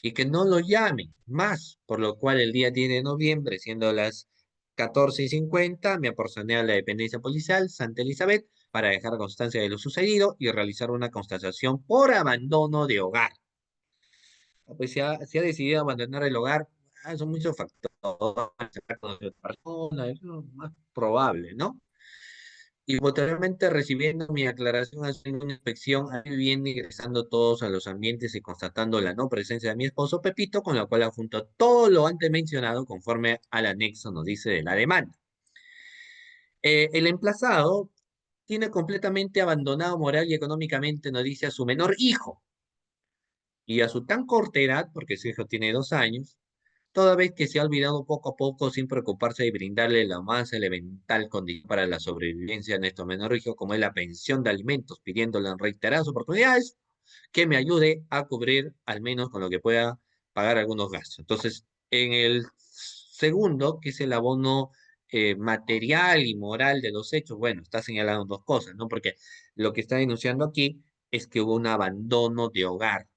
Y que no lo llame más, por lo cual el día 10 de noviembre, siendo las 14:50, me apersoné a la dependencia policial Santa Elizabeth para dejar constancia de lo sucedido y realizar una constatación por abandono de hogar. Pues si ha decidido abandonar el hogar, son muchos factores, se trata de otra persona, es lo más probable, ¿no? Y posteriormente recibiendo mi aclaración, haciendo una inspección a mi vivienda, ingresando todos a los ambientes y constatando la no presencia de mi esposo Pepito, con la cual adjunto todo lo antes mencionado conforme al anexo nos dice de la demanda. El emplazado tiene completamente abandonado moral y económicamente, nos dice, a su menor hijo. Y a su tan corta edad, porque su hijo tiene 2 años, toda vez que se ha olvidado poco a poco sin preocuparse de brindarle la más elemental condición para la sobrevivencia de nuestro menor hijo, como es la pensión de alimentos, pidiéndole en reiteradas oportunidades que me ayude a cubrir al menos con lo que pueda pagar algunos gastos. Entonces, en el segundo, que es el abono material y moral de los hechos, bueno, está señalando dos cosas, ¿no? Porque lo que está denunciando aquí es que hubo un abandono de hogar.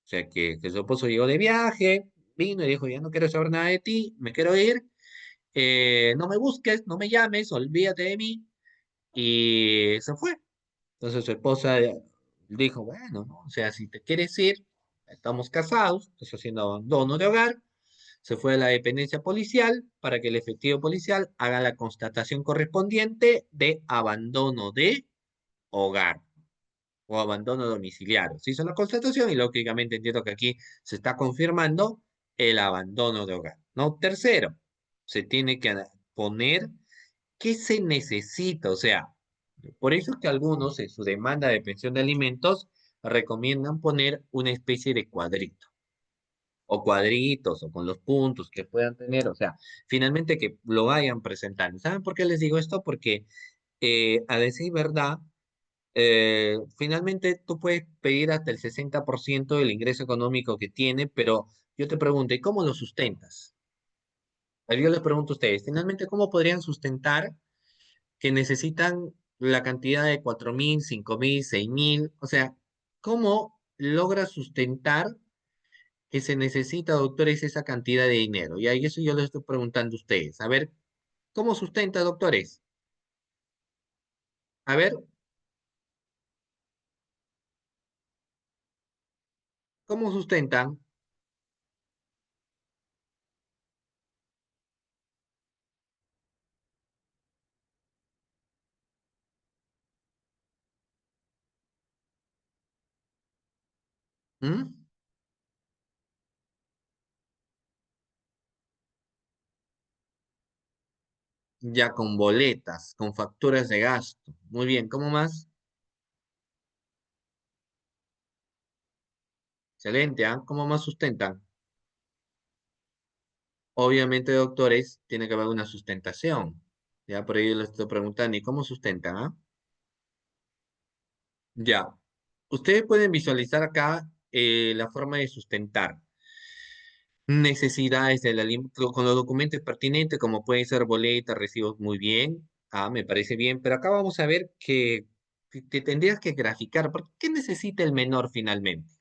O sea, que su esposo llegó de viaje, vino y dijo, ya no quiero saber nada de ti, me quiero ir, no me busques, no me llames, olvídate de mí, y se fue. Entonces su esposa dijo, bueno, ¿no? O sea, si te quieres ir, estamos casados, estás haciendo abandono de hogar, se fue a la dependencia policial para que el efectivo policial haga la constatación correspondiente de abandono de hogar o abandono domiciliario. Se hizo la constatación y lógicamente entiendo que aquí se está confirmando el abandono de hogar, ¿no? Tercero, se tiene que poner qué se necesita, o sea, por eso es que algunos en su demanda de pensión de alimentos recomiendan poner una especie de cuadrito o cuadritos o con los puntos que puedan tener, o sea, finalmente que lo vayan presentando. ¿Saben por qué les digo esto? Porque a decir verdad, finalmente tú puedes pedir hasta el 60% del ingreso económico que tiene, pero yo te pregunto, ¿y cómo lo sustentas? A ver, yo les pregunto a ustedes, finalmente, ¿cómo podrían sustentar que necesitan la cantidad de 4.000, 5.000, 6.000? O sea, ¿cómo logra sustentar que se necesita, doctores, esa cantidad de dinero? Y ahí eso yo les estoy preguntando a ustedes. A ver, ¿cómo sustenta, doctores? A ver, ¿cómo sustentan? ¿Mm? Ya con boletas, con facturas de gasto. Muy bien, ¿cómo más? Excelente, ¿ah? ¿Cómo más sustentan? Obviamente, doctores, tiene que haber una sustentación. Ya por ello les estoy preguntando, ¿y cómo sustentan, ah? Ya. Ustedes pueden visualizar acá la forma de sustentar necesidades con los documentos pertinentes, como pueden ser boletas, recibos, muy bien. Ah, me parece bien, pero acá vamos a ver que te tendrías que graficar. ¿Por qué necesita el menor finalmente?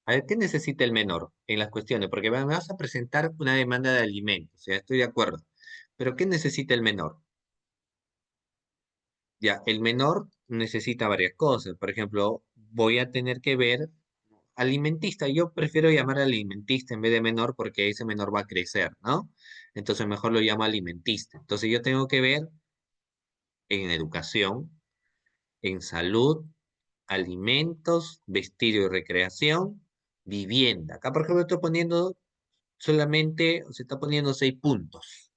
A ver, ¿qué necesita el menor en las cuestiones? Porque me vas a presentar una demanda de alimentos, ya estoy de acuerdo. Pero ¿qué necesita el menor? Ya, el menor necesita varias cosas. Por ejemplo, voy a tener que ver alimentista. Yo prefiero llamar alimentista en vez de menor porque ese menor va a crecer, ¿no? Entonces mejor lo llamo alimentista. Entonces yo tengo que ver en educación, en salud, alimentos, vestido y recreación, vivienda. Acá, por ejemplo, estoy poniendo solamente, se está poniendo 6 puntos.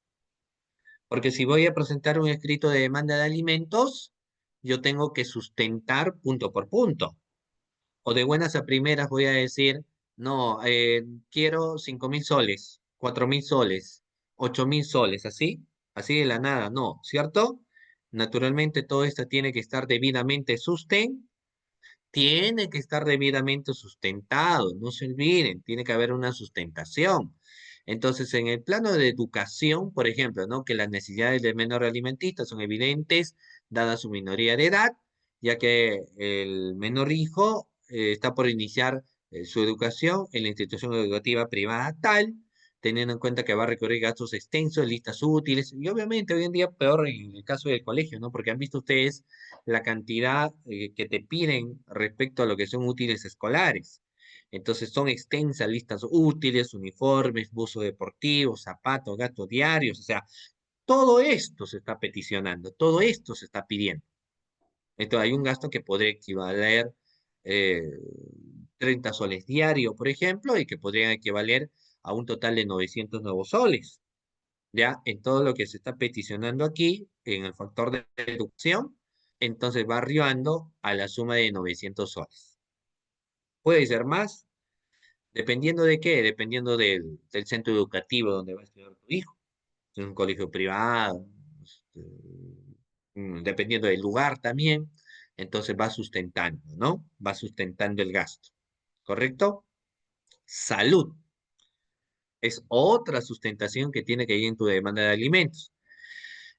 Porque si voy a presentar un escrito de demanda de alimentos, yo tengo que sustentar punto por punto. O de buenas a primeras voy a decir, no, quiero 5.000 soles, 4.000 soles, 8.000 soles, así de la nada, no, ¿cierto? Naturalmente todo esto tiene que estar debidamente sustentado, no se olviden, tiene que haber una sustentación. Entonces, en el plano de educación, por ejemplo, ¿no? Que las necesidades del menor alimentista son evidentes, dada su minoría de edad, ya que el menor hijo está por iniciar su educación en la institución educativa privada tal, teniendo en cuenta que va a recorrer gastos extensos, listas útiles, y obviamente hoy en día peor en el caso del colegio, ¿no? Porque han visto ustedes la cantidad que te piden respecto a lo que son útiles escolares. Entonces son extensas listas útiles, uniformes, buzo deportivo, zapatos, gastos diarios, o sea, todo esto se está peticionando, todo esto se está pidiendo. Entonces hay un gasto que podría equivaler eh, 30 soles diarios, por ejemplo, y que podría equivaler a un total de 900 nuevos soles. ¿ya? En todo lo que se está peticionando aquí, en el factor de deducción, entonces va arribando a la suma de 900 soles. Puede ser más, dependiendo de qué, dependiendo del centro educativo donde va a estudiar tu hijo. Si es un colegio privado, este, dependiendo del lugar también, entonces va sustentando, ¿no? Va sustentando el gasto, ¿correcto? Salud es otra sustentación que tiene que ir en tu demanda de alimentos.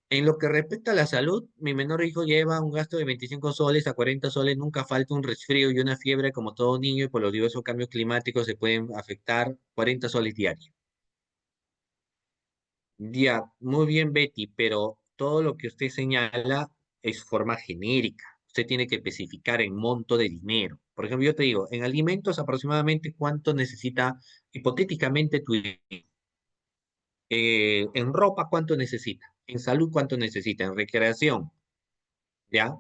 En lo que respecta a la salud, mi menor hijo lleva un gasto de 25 soles a 40 soles, nunca falta un resfrío y una fiebre como todo niño y por los diversos cambios climáticos se pueden afectar 40 soles diarios. Ya, muy bien, Betty, pero todo lo que usted señala es forma genérica. Usted tiene que especificar en monto de dinero. Por ejemplo, yo te digo, en alimentos aproximadamente cuánto necesita hipotéticamente tu hijo. En ropa cuánto necesita, en salud cuánto necesita, en recreación, ¿ya?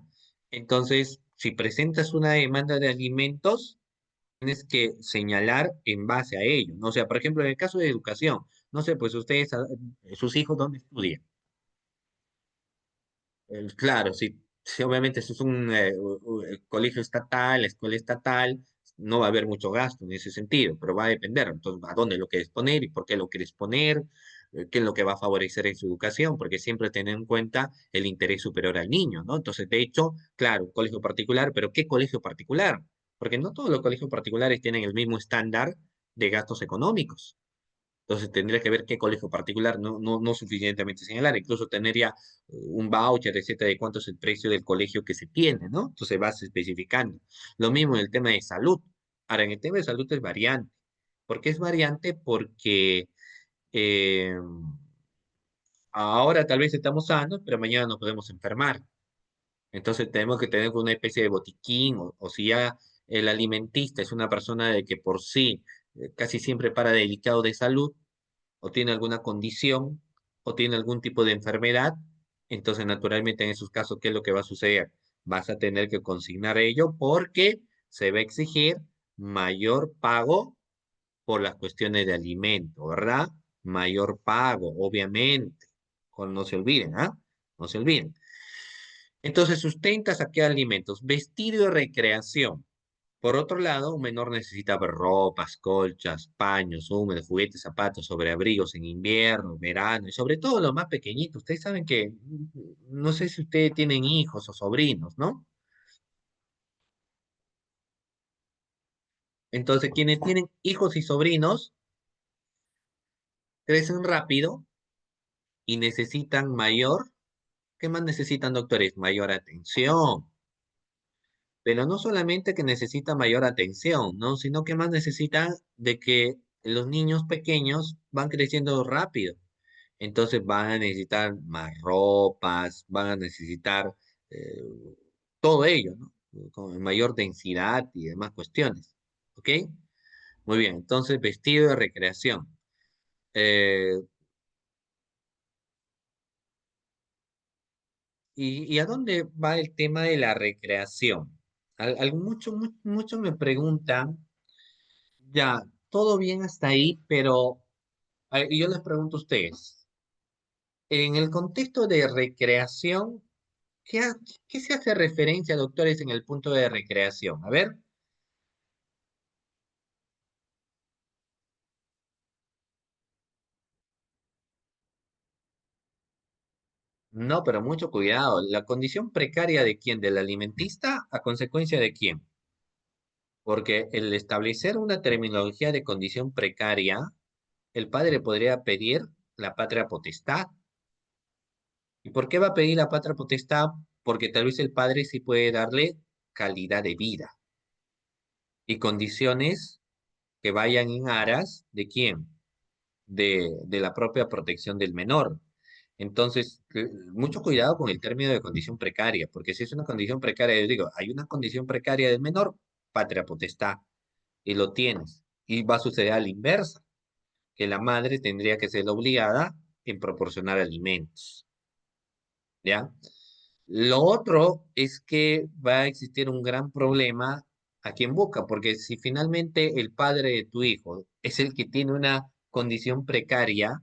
Entonces, si presentas una demanda de alimentos, tienes que señalar en base a ello, ¿no? O sea, por ejemplo, en el caso de educación, no sé, pues ustedes, sus hijos, ¿dónde estudian? Claro, sí, sí, obviamente eso es un colegio estatal, escuela estatal, no va a haber mucho gasto en ese sentido, pero va a depender, entonces, a dónde lo quieres poner y por qué lo quieres poner, qué es lo que va a favorecer en su educación, porque siempre tener en cuenta el interés superior al niño, ¿no? Entonces, de hecho, claro, un colegio particular, pero ¿qué colegio particular? Porque no todos los colegios particulares tienen el mismo estándar de gastos económicos. Entonces tendría que ver qué colegio particular, no suficientemente señalar, incluso tener ya un voucher, etcétera, de cuánto es el precio del colegio que se tiene, ¿no? Entonces vas especificando. Lo mismo en el tema de salud. Ahora, en el tema de salud es variante. ¿Por qué es variante? Porque eh, ahora tal vez estamos sanos, pero mañana nos podemos enfermar. Entonces tenemos que tener una especie de botiquín, o si ya el alimentista es una persona de que por sí casi siempre para delicado de salud, o tiene alguna condición o tiene algún tipo de enfermedad, entonces naturalmente en esos casos, ¿qué es lo que va a suceder? Vas a tener que consignar ello porque se va a exigir mayor pago por las cuestiones de alimento, ¿verdad? Mayor pago, obviamente. No se olviden, ¿ah? No se olviden. Entonces, sustentas a qué alimentos? Vestido y recreación. Por otro lado, un menor necesita ver ropas, colchas, paños húmedos, juguetes, zapatos, sobreabrigos en invierno, verano y sobre todo los más pequeñitos. Ustedes saben que, no sé si ustedes tienen hijos o sobrinos, ¿no? Entonces, quienes tienen hijos y sobrinos crecen rápido y necesitan mayor, ¿qué más necesitan, doctores? Mayor atención. Pero no solamente que necesita mayor atención, ¿no? Sino que más necesitan de que los niños pequeños van creciendo rápido. Entonces van a necesitar más ropas, van a necesitar eh, todo ello, ¿no? Con mayor densidad y demás cuestiones. ¿Ok? Muy bien, entonces vestido de recreación. Eh, y a dónde va el tema de la recreación? Muchos me preguntan, ya, todo bien hasta ahí, pero y yo les pregunto a ustedes, en el contexto de recreación, ¿qué, qué se hace referencia, doctores, en el punto de recreación? A ver, no, pero mucho cuidado. ¿La condición precaria de quién? ¿Del alimentista? ¿A consecuencia de quién? Porque el establecer una terminología de condición precaria, el padre podría pedir la patria potestad. ¿Y por qué va a pedir la patria potestad? Porque tal vez el padre sí puede darle calidad de vida y condiciones que vayan en aras de quién, de la propia protección del menor. Entonces, mucho cuidado con el término de condición precaria, porque si es una condición precaria, yo digo, hay una condición precaria del menor, patria potestad, y lo tienes. Y va a suceder a la inversa, que la madre tendría que ser la obligada en proporcionar alimentos, ¿ya? Lo otro es que va a existir un gran problema a quien busca, porque si finalmente el padre de tu hijo es el que tiene una condición precaria,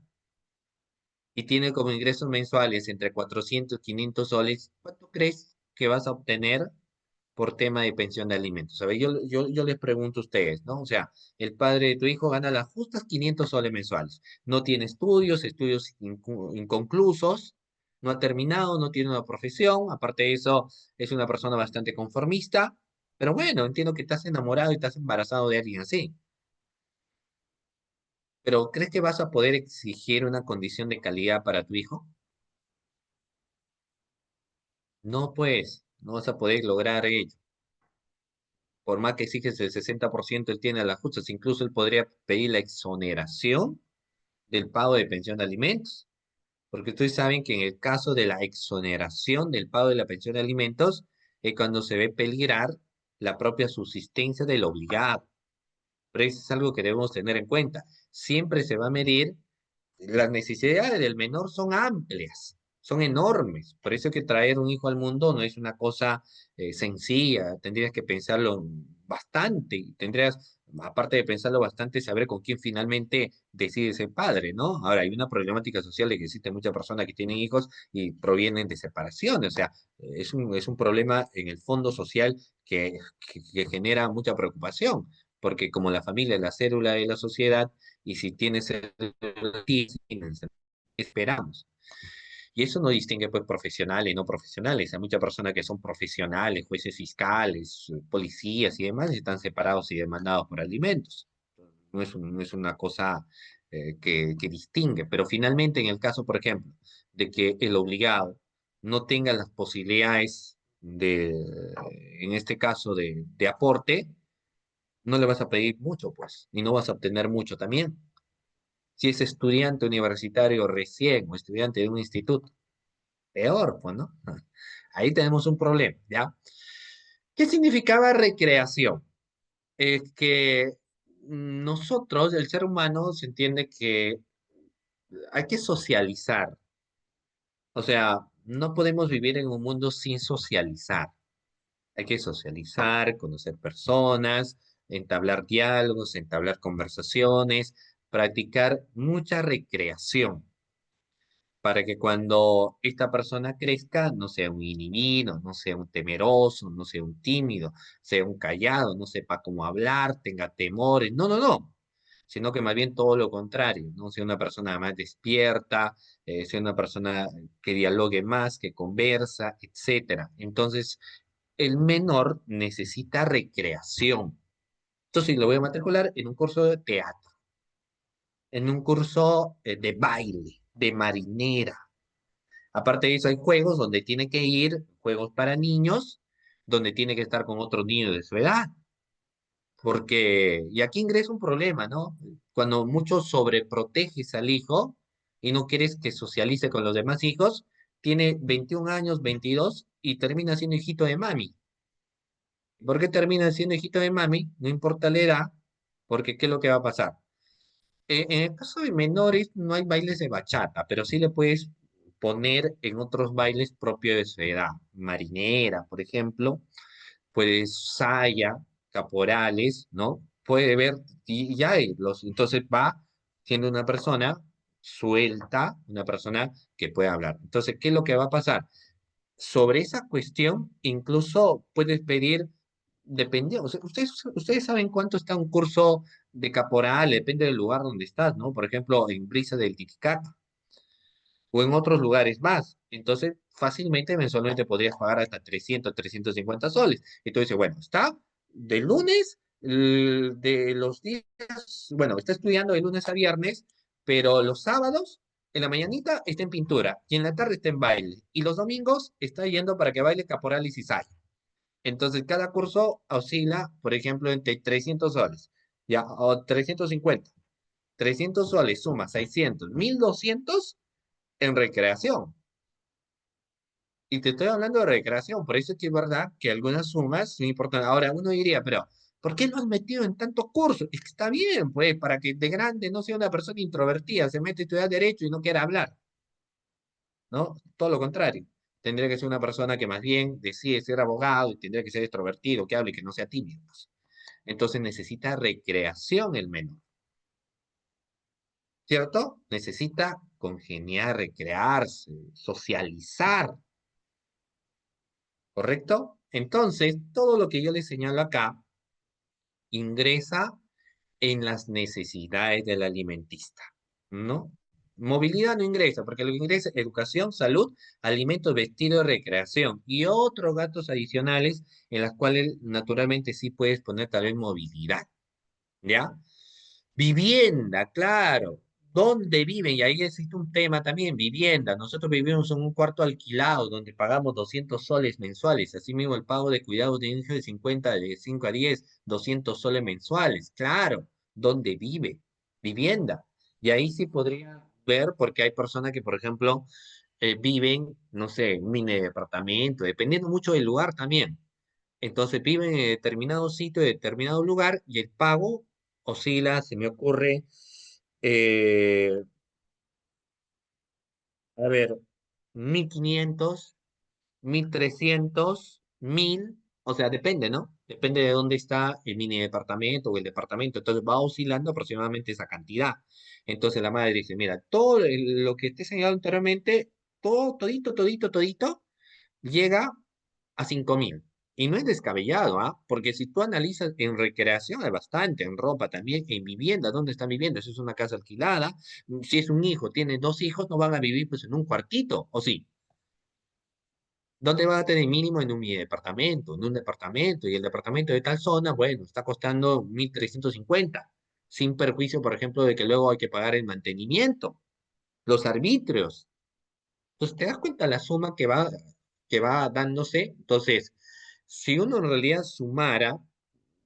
y tiene como ingresos mensuales entre 400 y 500 soles, ¿cuánto crees que vas a obtener por tema de pensión de alimentos? A ver, yo les pregunto a ustedes, ¿no? O sea, el padre de tu hijo gana las justas 500 soles mensuales. No tiene estudios, estudios inconclusos, no ha terminado, no tiene una profesión. Aparte de eso, es una persona bastante conformista. Pero bueno, entiendo que estás enamorado y estás embarazado de alguien así. Pero ¿crees que vas a poder exigir una condición de calidad para tu hijo? No, pues, no vas a poder lograr ello. Por más que exiges el 60%, él tiene las justas. Incluso él podría pedir la exoneración del pago de pensión de alimentos. Porque ustedes saben que en el caso de la exoneración del pago de la pensión de alimentos es cuando se ve peligrar la propia subsistencia del obligado. Pero eso es algo que debemos tener en cuenta. Siempre se va a medir, las necesidades del menor son amplias, son enormes. Por eso que traer un hijo al mundo no es una cosa sencilla. Tendrías que pensarlo bastante. Y tendrías, aparte de pensarlo bastante, saber con quién finalmente decide ser padre, ¿no? Ahora, hay una problemática social de que existen muchas personas que tienen hijos y provienen de separaciones. O sea, es un problema en el fondo social que genera mucha preocupación. Porque como la familia es la célula de la sociedad, y si tienes el esperamos. Y eso no distingue pues profesionales y no profesionales. Hay muchas personas que son profesionales, jueces fiscales, policías y demás, y están separados y demandados por alimentos. No es una cosa que distingue. Pero finalmente, en el caso, por ejemplo, de que el obligado no tenga las posibilidades de, en este caso, de aporte, no le vas a pedir mucho, pues, y no vas a obtener mucho también. Si es estudiante universitario recién o estudiante de un instituto, peor, pues, ¿no? Ahí tenemos un problema, ¿ya? ¿Qué significaba recreación? Es que nosotros, el ser humano, se entiende que hay que socializar. O sea, no podemos vivir en un mundo sin socializar. Hay que socializar, conocer personas, entablar diálogos, entablar conversaciones, practicar mucha recreación para que cuando esta persona crezca no sea un inhibido, no sea un temeroso, no sea un tímido, sea un callado, no sepa cómo hablar, tenga temores. No, no, no. Sino que más bien todo lo contrario, ¿no? Sea una persona más despierta, sea una persona que dialogue más, que conversa, etcétera. Entonces, el menor necesita recreación. Entonces lo voy a matricular en un curso de teatro, en un curso de baile, de marinera. Aparte de eso, hay juegos donde tiene que ir, juegos para niños, donde tiene que estar con otros niños de su edad. Porque, y aquí ingresa un problema, ¿no? Cuando mucho sobreproteges al hijo y no quieres que socialice con los demás hijos, tiene 21 años, 22 y termina siendo hijito de mami. ¿Por qué termina siendo hijito de mami? No importa la edad, porque ¿qué es lo que va a pasar? En el caso de menores no hay bailes de bachata, pero sí le puedes poner en otros bailes propios de su edad. Marinera, por ejemplo, puedes saya, caporales, ¿no? Puede ver, y ya entonces va siendo una persona suelta, una persona que puede hablar. Entonces, ¿qué es lo que va a pasar? Sobre esa cuestión, incluso puedes pedir, dependiendo, o sea, ustedes saben cuánto está un curso de caporal, depende del lugar donde estás, ¿no? Por ejemplo, en Brisa del Titicaca o en otros lugares más. Entonces, fácilmente, mensualmente podrías pagar hasta 350 soles. Y tú dices, bueno, está de lunes, de los días, bueno, está estudiando de lunes a viernes, pero los sábados, en la mañanita está en pintura y en la tarde está en baile. Y los domingos está yendo para que baile caporal y cizalla. Entonces, cada curso oscila, por ejemplo, entre 300 soles, ya, o 350. 300 soles suma 600, 1200 en recreación. Y te estoy hablando de recreación, por eso es que es verdad que algunas sumas son importantes. Ahora, uno diría, pero ¿por qué lo has metido en tantos cursos? Es que está bien, pues, para que de grande no sea una persona introvertida, se mete a estudiar derecho y no quiera hablar, ¿no? Todo lo contrario. Tendría que ser una persona que más bien decide ser abogado y tendría que ser extrovertido, que hable y que no sea tímido, pues. Entonces necesita recreación el menor, ¿cierto? Necesita congeniar, recrearse, socializar, ¿correcto? Entonces, todo lo que yo le señalo acá ingresa en las necesidades del alimentista, ¿no? Movilidad no ingresa, porque lo que ingresa es educación, salud, alimentos, vestido, recreación y otros gastos adicionales en las cuales naturalmente sí puedes poner tal vez movilidad, ¿ya? Vivienda, claro. ¿Dónde viven? Y ahí existe un tema también, vivienda. Nosotros vivimos en un cuarto alquilado donde pagamos 200 soles mensuales. Asimismo, el pago de cuidados de inicio de 50, de 5 a 10, 200 soles mensuales. Claro. ¿Dónde vive? Vivienda. Y ahí sí podría ver, porque hay personas que, por ejemplo, viven, no sé, en un mini departamento, dependiendo mucho del lugar también. Entonces viven en determinado sitio, en determinado lugar, y el pago oscila, se me ocurre, eh, a ver, 1500, 1300, 1000, o sea, depende, ¿no? Depende de dónde está el mini departamento o el departamento. Entonces va oscilando aproximadamente esa cantidad. Entonces la madre dice, mira, todo lo que te he señalado anteriormente, todo, todito, todito, todito, llega a 5.000. Y no es descabellado, ¿ah? Porque si tú analizas en recreación hay bastante, en ropa también, en vivienda, ¿dónde están viviendo? Si es una casa alquilada, si es un hijo, tiene dos hijos, no van a vivir pues en un cuartito, ¿o sí? ¿Dónde van a tener mínimo en un mini departamento, en un departamento? Y el departamento de tal zona, bueno, está costando 1.350 sin perjuicio, por ejemplo, de que luego hay que pagar el mantenimiento, los arbitrios. Entonces, ¿te das cuenta la suma que va dándose? Entonces, si uno en realidad sumara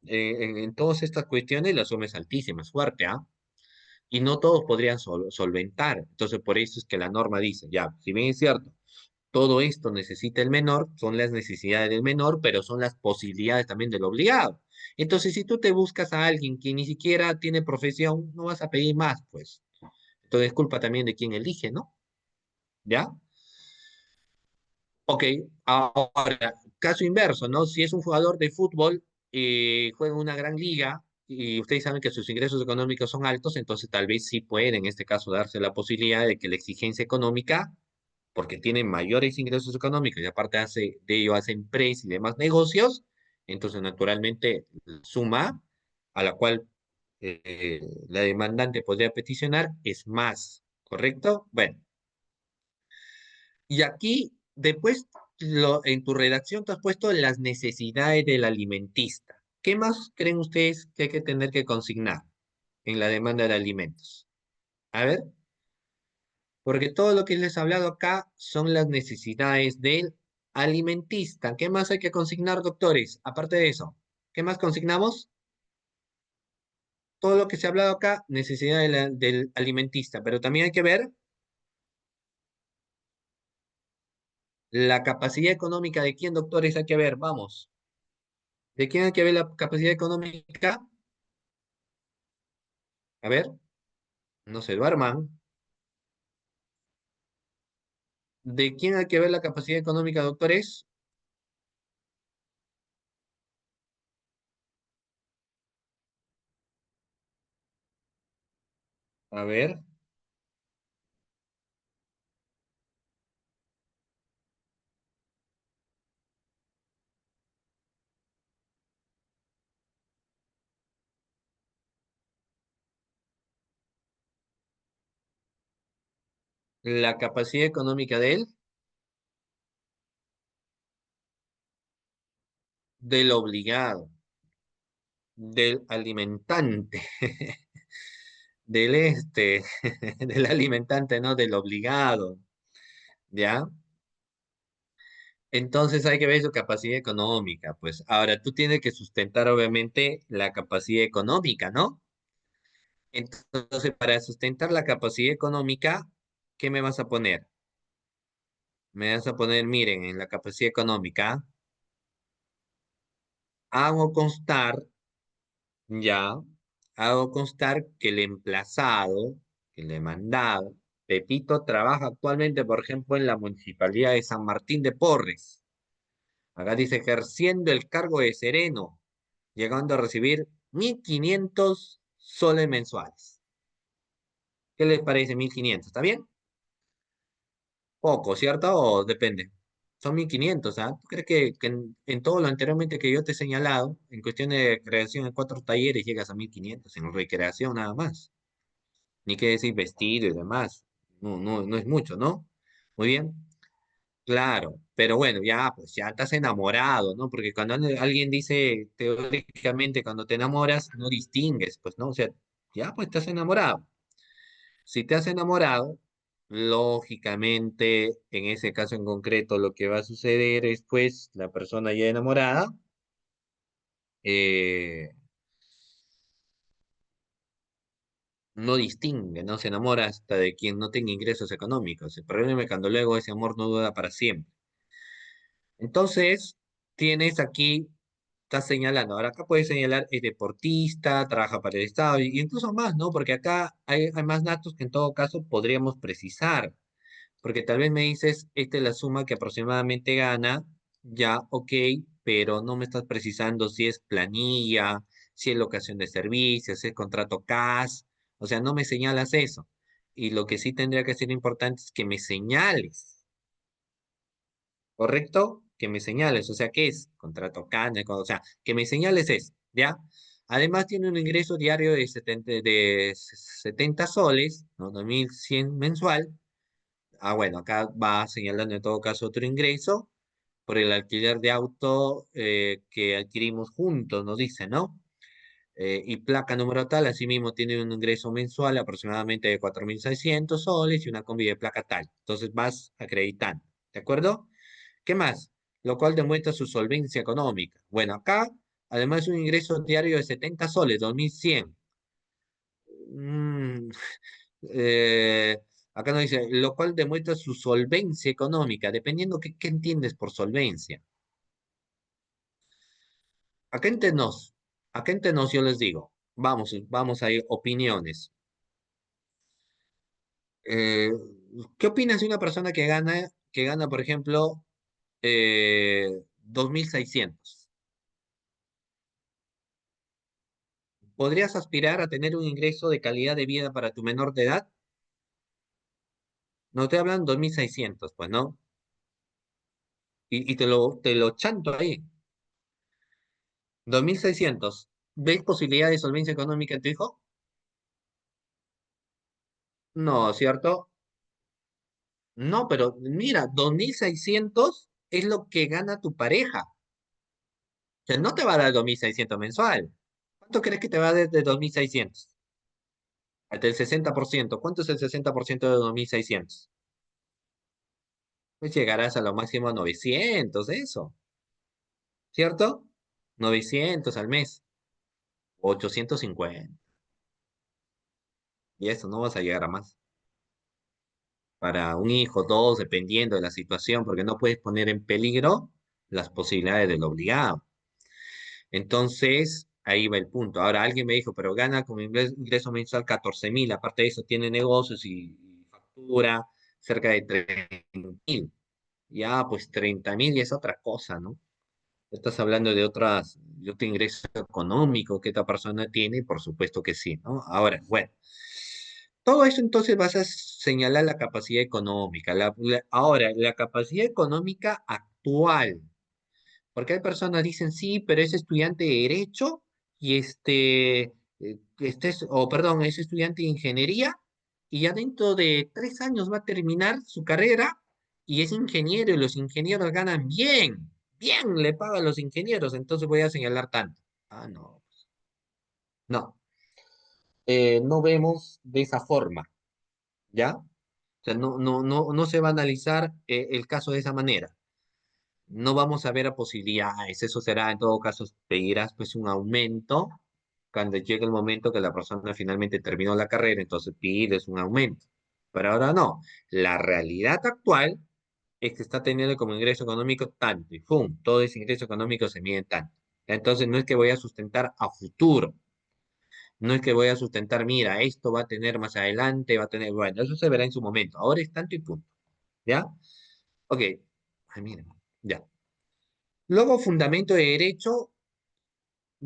en todas estas cuestiones, la suma es altísima, es fuerte, ¿ah? Y no todos podrían solventar. Entonces, por eso es que la norma dice, ya, si bien es cierto, todo esto necesita el menor, son las necesidades del menor, pero son las posibilidades también del obligado. Entonces, si tú te buscas a alguien que ni siquiera tiene profesión, no vas a pedir más, pues. Entonces, es culpa también de quien elige, ¿no? ¿Ya? Ok, ahora, caso inverso, ¿no? Si es un jugador de fútbol y juega en una gran liga y ustedes saben que sus ingresos económicos son altos, entonces tal vez sí puede en este caso darse la posibilidad de que la exigencia económica, porque tienen mayores ingresos económicos y aparte de ello hace empresas y demás negocios, entonces naturalmente la suma a la cual la demandante podría peticionar es más, ¿correcto? Bueno. Y aquí, después, en tu redacción, te has puesto las necesidades del alimentista. ¿Qué más creen ustedes que hay que tener que consignar en la demanda de alimentos? A ver, porque todo lo que les he hablado acá son las necesidades del alimentista. ¿Qué más hay que consignar, doctores? Aparte de eso, ¿qué más consignamos? Todo lo que se ha hablado acá, necesidad del alimentista, pero también hay que ver la capacidad económica de quién, doctores, hay que ver, vamos. ¿De quién hay que ver la capacidad económica? A ver, no se duerman. ¿De quién hay que ver la capacidad económica, doctores? A ver, la capacidad económica de él, del obligado, del alimentante, del del alimentante, no del obligado, ¿ya? Entonces hay que ver su capacidad económica, pues ahora tú tienes que sustentar obviamente la capacidad económica, ¿no? Entonces para sustentar la capacidad económica, ¿qué me vas a poner? Me vas a poner, miren, en la capacidad económica, hago constar, ya, hago constar que el emplazado, que el demandado, Pepito trabaja actualmente, por ejemplo, en la Municipalidad de San Martín de Porres. Acá dice ejerciendo el cargo de sereno, llegando a recibir 1.500 soles mensuales. ¿Qué les parece 1.500? ¿Está bien? Poco, ¿cierto? ¿O depende? Son 1.500, ¿ah? ¿Tú crees que en todo lo anteriormente que yo te he señalado, en cuestión de creación de 4 talleres, llegas a 1.500 en recreación nada más? Ni qué decir vestido y demás. No, no, no es mucho, ¿no? Muy bien. Claro, pero bueno, ya, pues ya estás enamorado, ¿no? Porque cuando alguien dice, teóricamente, cuando te enamoras, no distingues, pues, ¿no? O sea, ya, pues estás enamorado. Si te has enamorado, lógicamente, en ese caso en concreto, lo que va a suceder es, pues, la persona ya enamorada, eh, no distingue, no se enamora hasta de quien no tenga ingresos económicos. El problema es cuando luego ese amor no dura para siempre. Entonces, tienes aquí, estás señalando, ahora acá puedes señalar, es deportista, trabaja para el Estado, y incluso más, ¿no? Porque acá hay más datos que en todo caso podríamos precisar, porque tal vez me dices, esta es la suma que aproximadamente gana, ya, ok, pero no me estás precisando si es planilla, si es locación de servicios, si es contrato CAS, o sea, no me señalas eso. Y lo que sí tendría que ser importante es que me señales. ¿Correcto? Que me señales, o sea, ¿qué es? Contrato CAN, o sea, que me señales es, ¿ya? Además tiene un ingreso diario de 70 soles, ¿no? 2.100 mensual. Ah, bueno, acá va señalando en todo caso otro ingreso por el alquiler de auto que adquirimos juntos, nos dice, ¿no? Y placa número tal, asimismo tiene un ingreso mensual aproximadamente de 4.600 soles y una combi de placa tal. Entonces vas acreditando, ¿de acuerdo? ¿Qué más? Lo cual demuestra su solvencia económica. Bueno, acá, además, un ingreso diario de 70 soles, 2.100. Mm, eh, acá nos dice, lo cual demuestra su solvencia económica, dependiendo qué entiendes por solvencia. Acá entre nos, acá entre nos yo les digo, vamos a ir opiniones. Eh, ¿Qué opinas de una persona que gana, por ejemplo, 2.600? ¿Podrías aspirar a tener un ingreso de calidad de vida para tu menor de edad? No te hablan 2.600, pues, ¿no? Y te lo chanto ahí. 2.600. ¿Ves posibilidad de solvencia económica en tu hijo? No, ¿cierto? No, pero mira, 2.600 es lo que gana tu pareja. O sea, no te va a dar 2.600 mensual. ¿Cuánto crees que te va a dar de 2.600? Hasta el 60%. ¿Cuánto es el 60% de 2.600? Pues llegarás a lo máximo a 900, eso. ¿Cierto? 900 al mes, 850. Y eso, no vas a llegar a más. Para un hijo, dos, dependiendo de la situación, porque no puedes poner en peligro las posibilidades del obligado. Entonces, ahí va el punto. Ahora, alguien me dijo, pero gana como ingreso mensual 14.000. Aparte de eso, tiene negocios y factura cerca de 30.000. Ya, pues 30.000 y es otra cosa, ¿no? Estás hablando de otro ingreso económico que esta persona tiene, por supuesto que sí, ¿no? Ahora, bueno, todo eso entonces vas a señalar la capacidad económica. Ahora, la capacidad económica actual, porque hay personas que dicen, sí, pero es estudiante de Derecho y o perdón, es estudiante de Ingeniería y ya dentro de 3 años va a terminar su carrera y es ingeniero y los ingenieros ganan bien, bien le pagan a los ingenieros, entonces voy a señalar tanto. Ah, no, no, no vemos de esa forma, ¿ya? O sea, no se va a analizar el caso de esa manera. No vamos a ver a posibilidades. Eso será, en todo caso, pedirás pues un aumento cuando llegue el momento que la persona finalmente terminó la carrera, entonces pides un aumento. Pero ahora no. La realidad actual es que está teniendo como ingreso económico tanto y ¡pum! Todo ese ingreso económico se mide en tanto. Entonces no es que voy a sustentar a futuro. No es que voy a sustentar, mira, esto va a tener más adelante, va a tener, bueno, eso se verá en su momento. Ahora es tanto y punto. ¿Ya? Ok. Ay, mira, ya. Luego, fundamento de derecho,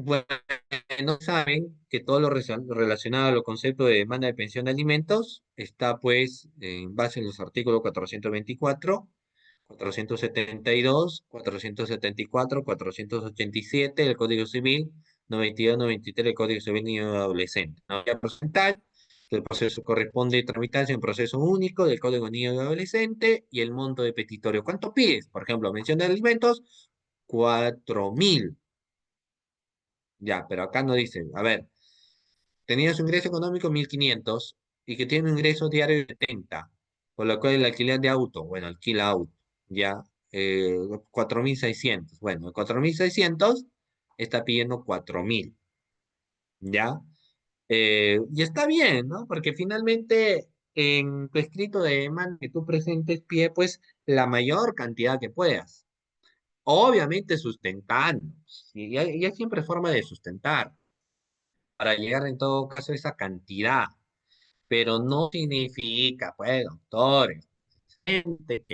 Bueno, saben que todo lo relacionado a los conceptos de demanda de pensión de alimentos está pues en base a los artículos 424, 472, 474, 487 del Código Civil, 92, 93 del Código Civil Niño y Adolescente. No voy a presentar que el proceso corresponde tramitarse en proceso único del Código Niño y Adolescente y el monto de petitorio. ¿Cuánto pides? Por ejemplo, mención de alimentos, 4.000. Ya, pero acá no dice, a ver, tenía su ingreso económico 1.500 y que tiene un ingreso diario de 70, por lo cual el alquiler de auto, bueno, alquila auto, ya, 4.600. Bueno, el 4.600 está pidiendo 4.000, ya. Y está bien, ¿no? Porque finalmente en tu escrito de demanda que tú presentes pide pues la mayor cantidad que puedas. Obviamente sustentando, y hay siempre forma de sustentar para llegar en todo caso a esa cantidad, pero no significa, pues, doctores, gente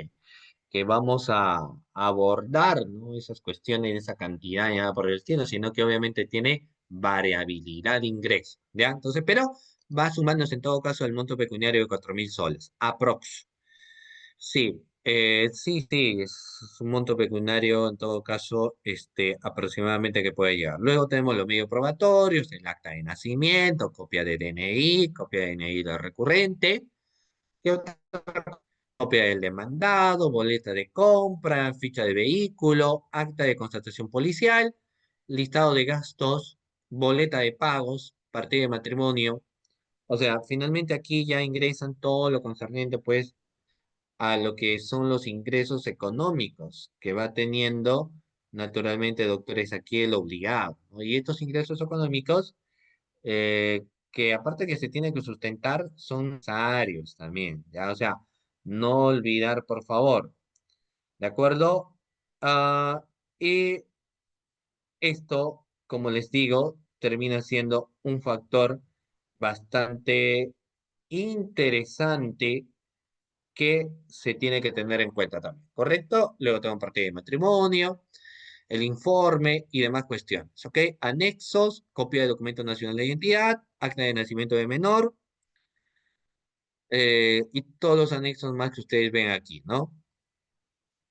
que vamos a abordar, ¿no? Esas cuestiones, esa cantidad, ya por el estilo, sino que obviamente tiene variabilidad de ingreso, ¿ya? Entonces, pero va sumándose en todo caso el monto pecuniario de 4.000 soles, aprox. Sí, sí, es un monto pecuniario en todo caso, aproximadamente que puede llegar. Luego tenemos los medios probatorios, el acta de nacimiento, copia de DNI, copia de DNI del recurrente, ¿qué otra? Copia del demandado, boleta de compra, ficha de vehículo, acta de constatación policial, listado de gastos, boleta de pagos, partida de matrimonio. O sea, finalmente aquí ya ingresan todo lo concerniente, pues, a lo que son los ingresos económicos que va teniendo naturalmente, doctor Ezequiel, obligado, ¿no? Y estos ingresos económicos, que aparte que se tienen que sustentar, son necesarios también, ¿ya? O sea, no olvidar, por favor, ¿de acuerdo? Y esto, como les digo, termina siendo un factor bastante interesante que se tiene que tener en cuenta también, ¿correcto? Luego tengo partida de matrimonio, el informe y demás cuestiones, ¿ok? Anexos, copia de documento nacional de identidad, acta de nacimiento de menor, y todos los anexos más que ustedes ven aquí, ¿no?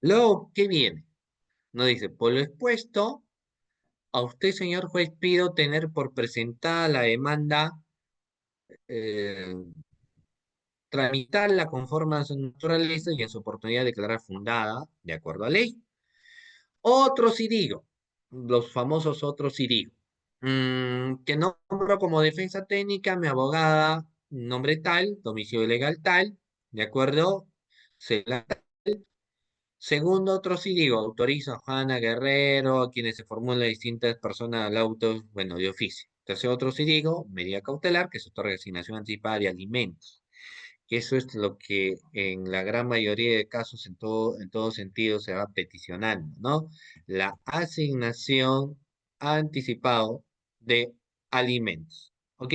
Luego, ¿qué viene? Nos dice, por lo expuesto, a usted, señor juez, pido tener por presentada la demanda, eh, tramitarla conforme a su naturaleza y en su oportunidad declarar fundada, de acuerdo a ley. Otros sí digo, los famosos otros sí digo, que nombro como defensa técnica mi abogada, nombre tal, domicilio legal tal, ¿de acuerdo? Segundo, otro sí digo, autorizo a Juana Guerrero, a quienes se formulan distintas personas al auto, bueno, de oficio. Tercero, otro sí digo, medida cautelar, que se otorga asignación anticipada de alimentos, que eso es lo que en la gran mayoría de casos, en todo sentido, se va peticionando, ¿no? La asignación anticipado de alimentos, ¿ok?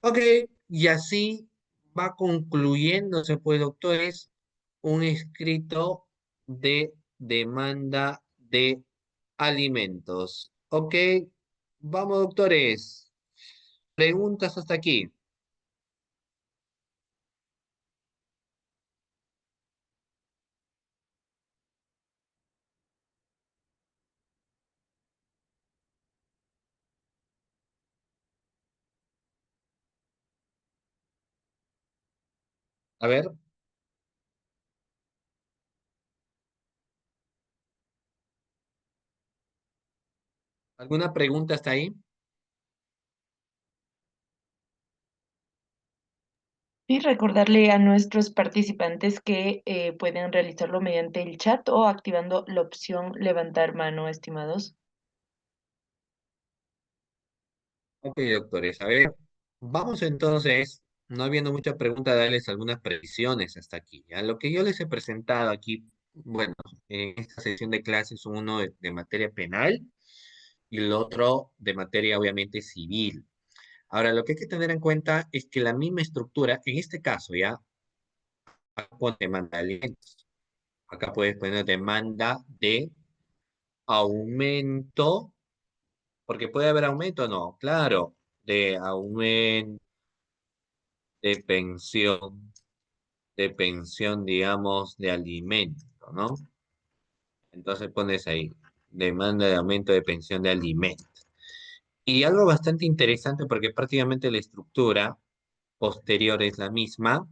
Ok, y así va concluyéndose, pues, doctores, un escrito de demanda de alimentos. Ok, vamos, doctores. Preguntas hasta aquí. A ver, ¿alguna pregunta hasta ahí? Y recordarle a nuestros participantes que pueden realizarlo mediante el chat o activando la opción levantar mano, estimados. Ok, doctores, a ver, vamos entonces, no habiendo mucha pregunta, darles algunas previsiones hasta aquí. A lo que yo les he presentado aquí, bueno, en esta sesión de clases, uno de materia penal y el otro de materia obviamente civil. Ahora, lo que hay que tener en cuenta es que la misma estructura, en este caso ya, acá pone demanda de alimentos, acá puedes poner demanda de aumento Porque puede haber aumento, no, claro, de aumento de pensión, digamos, de alimento, ¿no? Entonces pones ahí, demanda de aumento de pensión de alimentos. Y algo bastante interesante porque prácticamente la estructura posterior es la misma,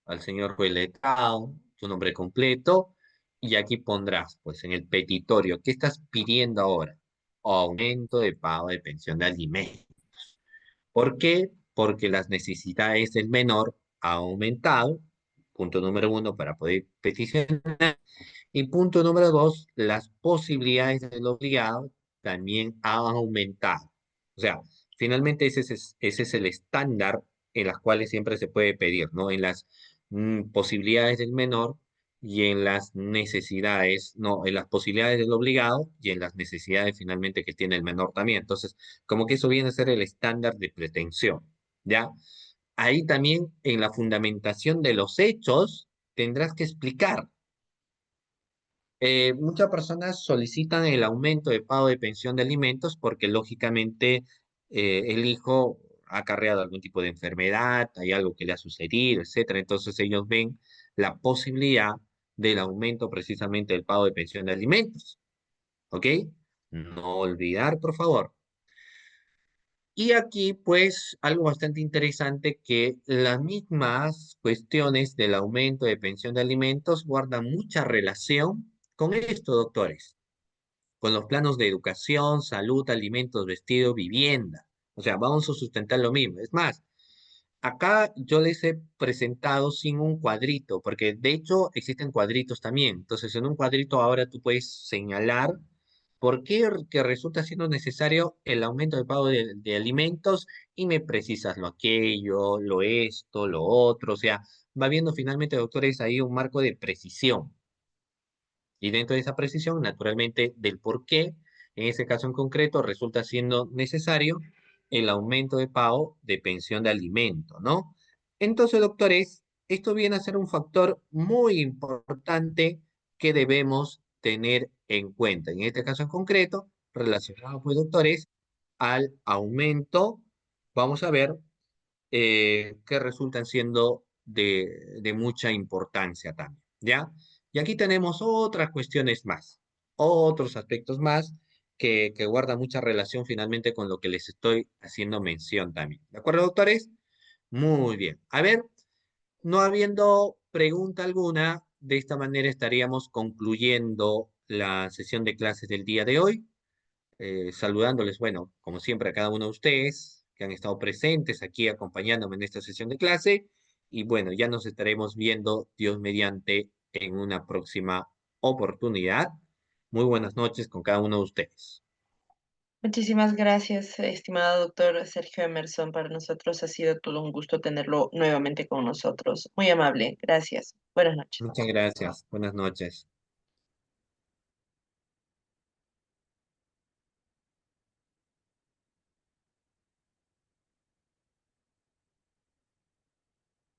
al señor fue letrado, su nombre completo, y aquí pondrás, pues en el petitorio, ¿qué estás pidiendo ahora? Aumento de pago de pensión de alimentos. ¿Por qué? Porque las necesidades del menor han aumentado, punto número uno, para poder peticionar. Y punto número dos, las posibilidades del obligado también han aumentado. O sea, finalmente ese es el estándar en las cuales siempre se puede pedir, ¿no? En las posibilidades del menor y en las necesidades, no, en las posibilidades del obligado y en las necesidades finalmente que tiene el menor también. Entonces, como que eso viene a ser el estándar de pretensión, ¿ya? Ahí también en la fundamentación de los hechos tendrás que explicar. Muchas personas solicitan el aumento de pago de pensión de alimentos porque lógicamente el hijo ha acarreado algún tipo de enfermedad, hay algo que le ha sucedido, etcétera. Entonces ellos ven la posibilidad del aumento precisamente del pago de pensión de alimentos. ¿Ok? No olvidar, por favor. Y aquí, pues, algo bastante interesante que las mismas cuestiones del aumento de pensión de alimentos guardan mucha relación con esto, doctores, con los planos de educación, salud, alimentos, vestido, vivienda. O sea, vamos a sustentar lo mismo. Es más, acá yo les he presentado sin un cuadrito, porque de hecho existen cuadritos también. Entonces, en un cuadrito ahora tú puedes señalar por qué que resulta siendo necesario el aumento del pago de alimentos y me precisas lo aquello, lo esto, lo otro. O sea, va viendo finalmente, doctores, ahí un marco de precisión. Y dentro de esa precisión, naturalmente, del por qué, en ese caso en concreto, resulta siendo necesario el aumento de pago de pensión de alimento, ¿no? Entonces, doctores, esto viene a ser un factor muy importante que debemos tener en cuenta. En este caso en concreto, relacionado, pues, doctores, al aumento, vamos a ver que resultan siendo de mucha importancia también, ¿ya? Y aquí tenemos otras cuestiones más, otros aspectos más que guardan mucha relación finalmente con lo que les estoy haciendo mención también. ¿De acuerdo, doctores? Muy bien. A ver, no habiendo pregunta alguna, de esta manera estaríamos concluyendo la sesión de clases del día de hoy, saludándoles, bueno, como siempre a cada uno de ustedes que han estado presentes aquí acompañándome en esta sesión de clase. Y bueno, ya nos estaremos viendo, Dios mediante, en una próxima oportunidad. Muy buenas noches con cada uno de ustedes. Muchísimas gracias, estimado doctor Sergio Emerson. Para nosotros ha sido todo un gusto tenerlo nuevamente con nosotros. Muy amable. Gracias. Buenas noches. Muchas gracias. Buenas noches.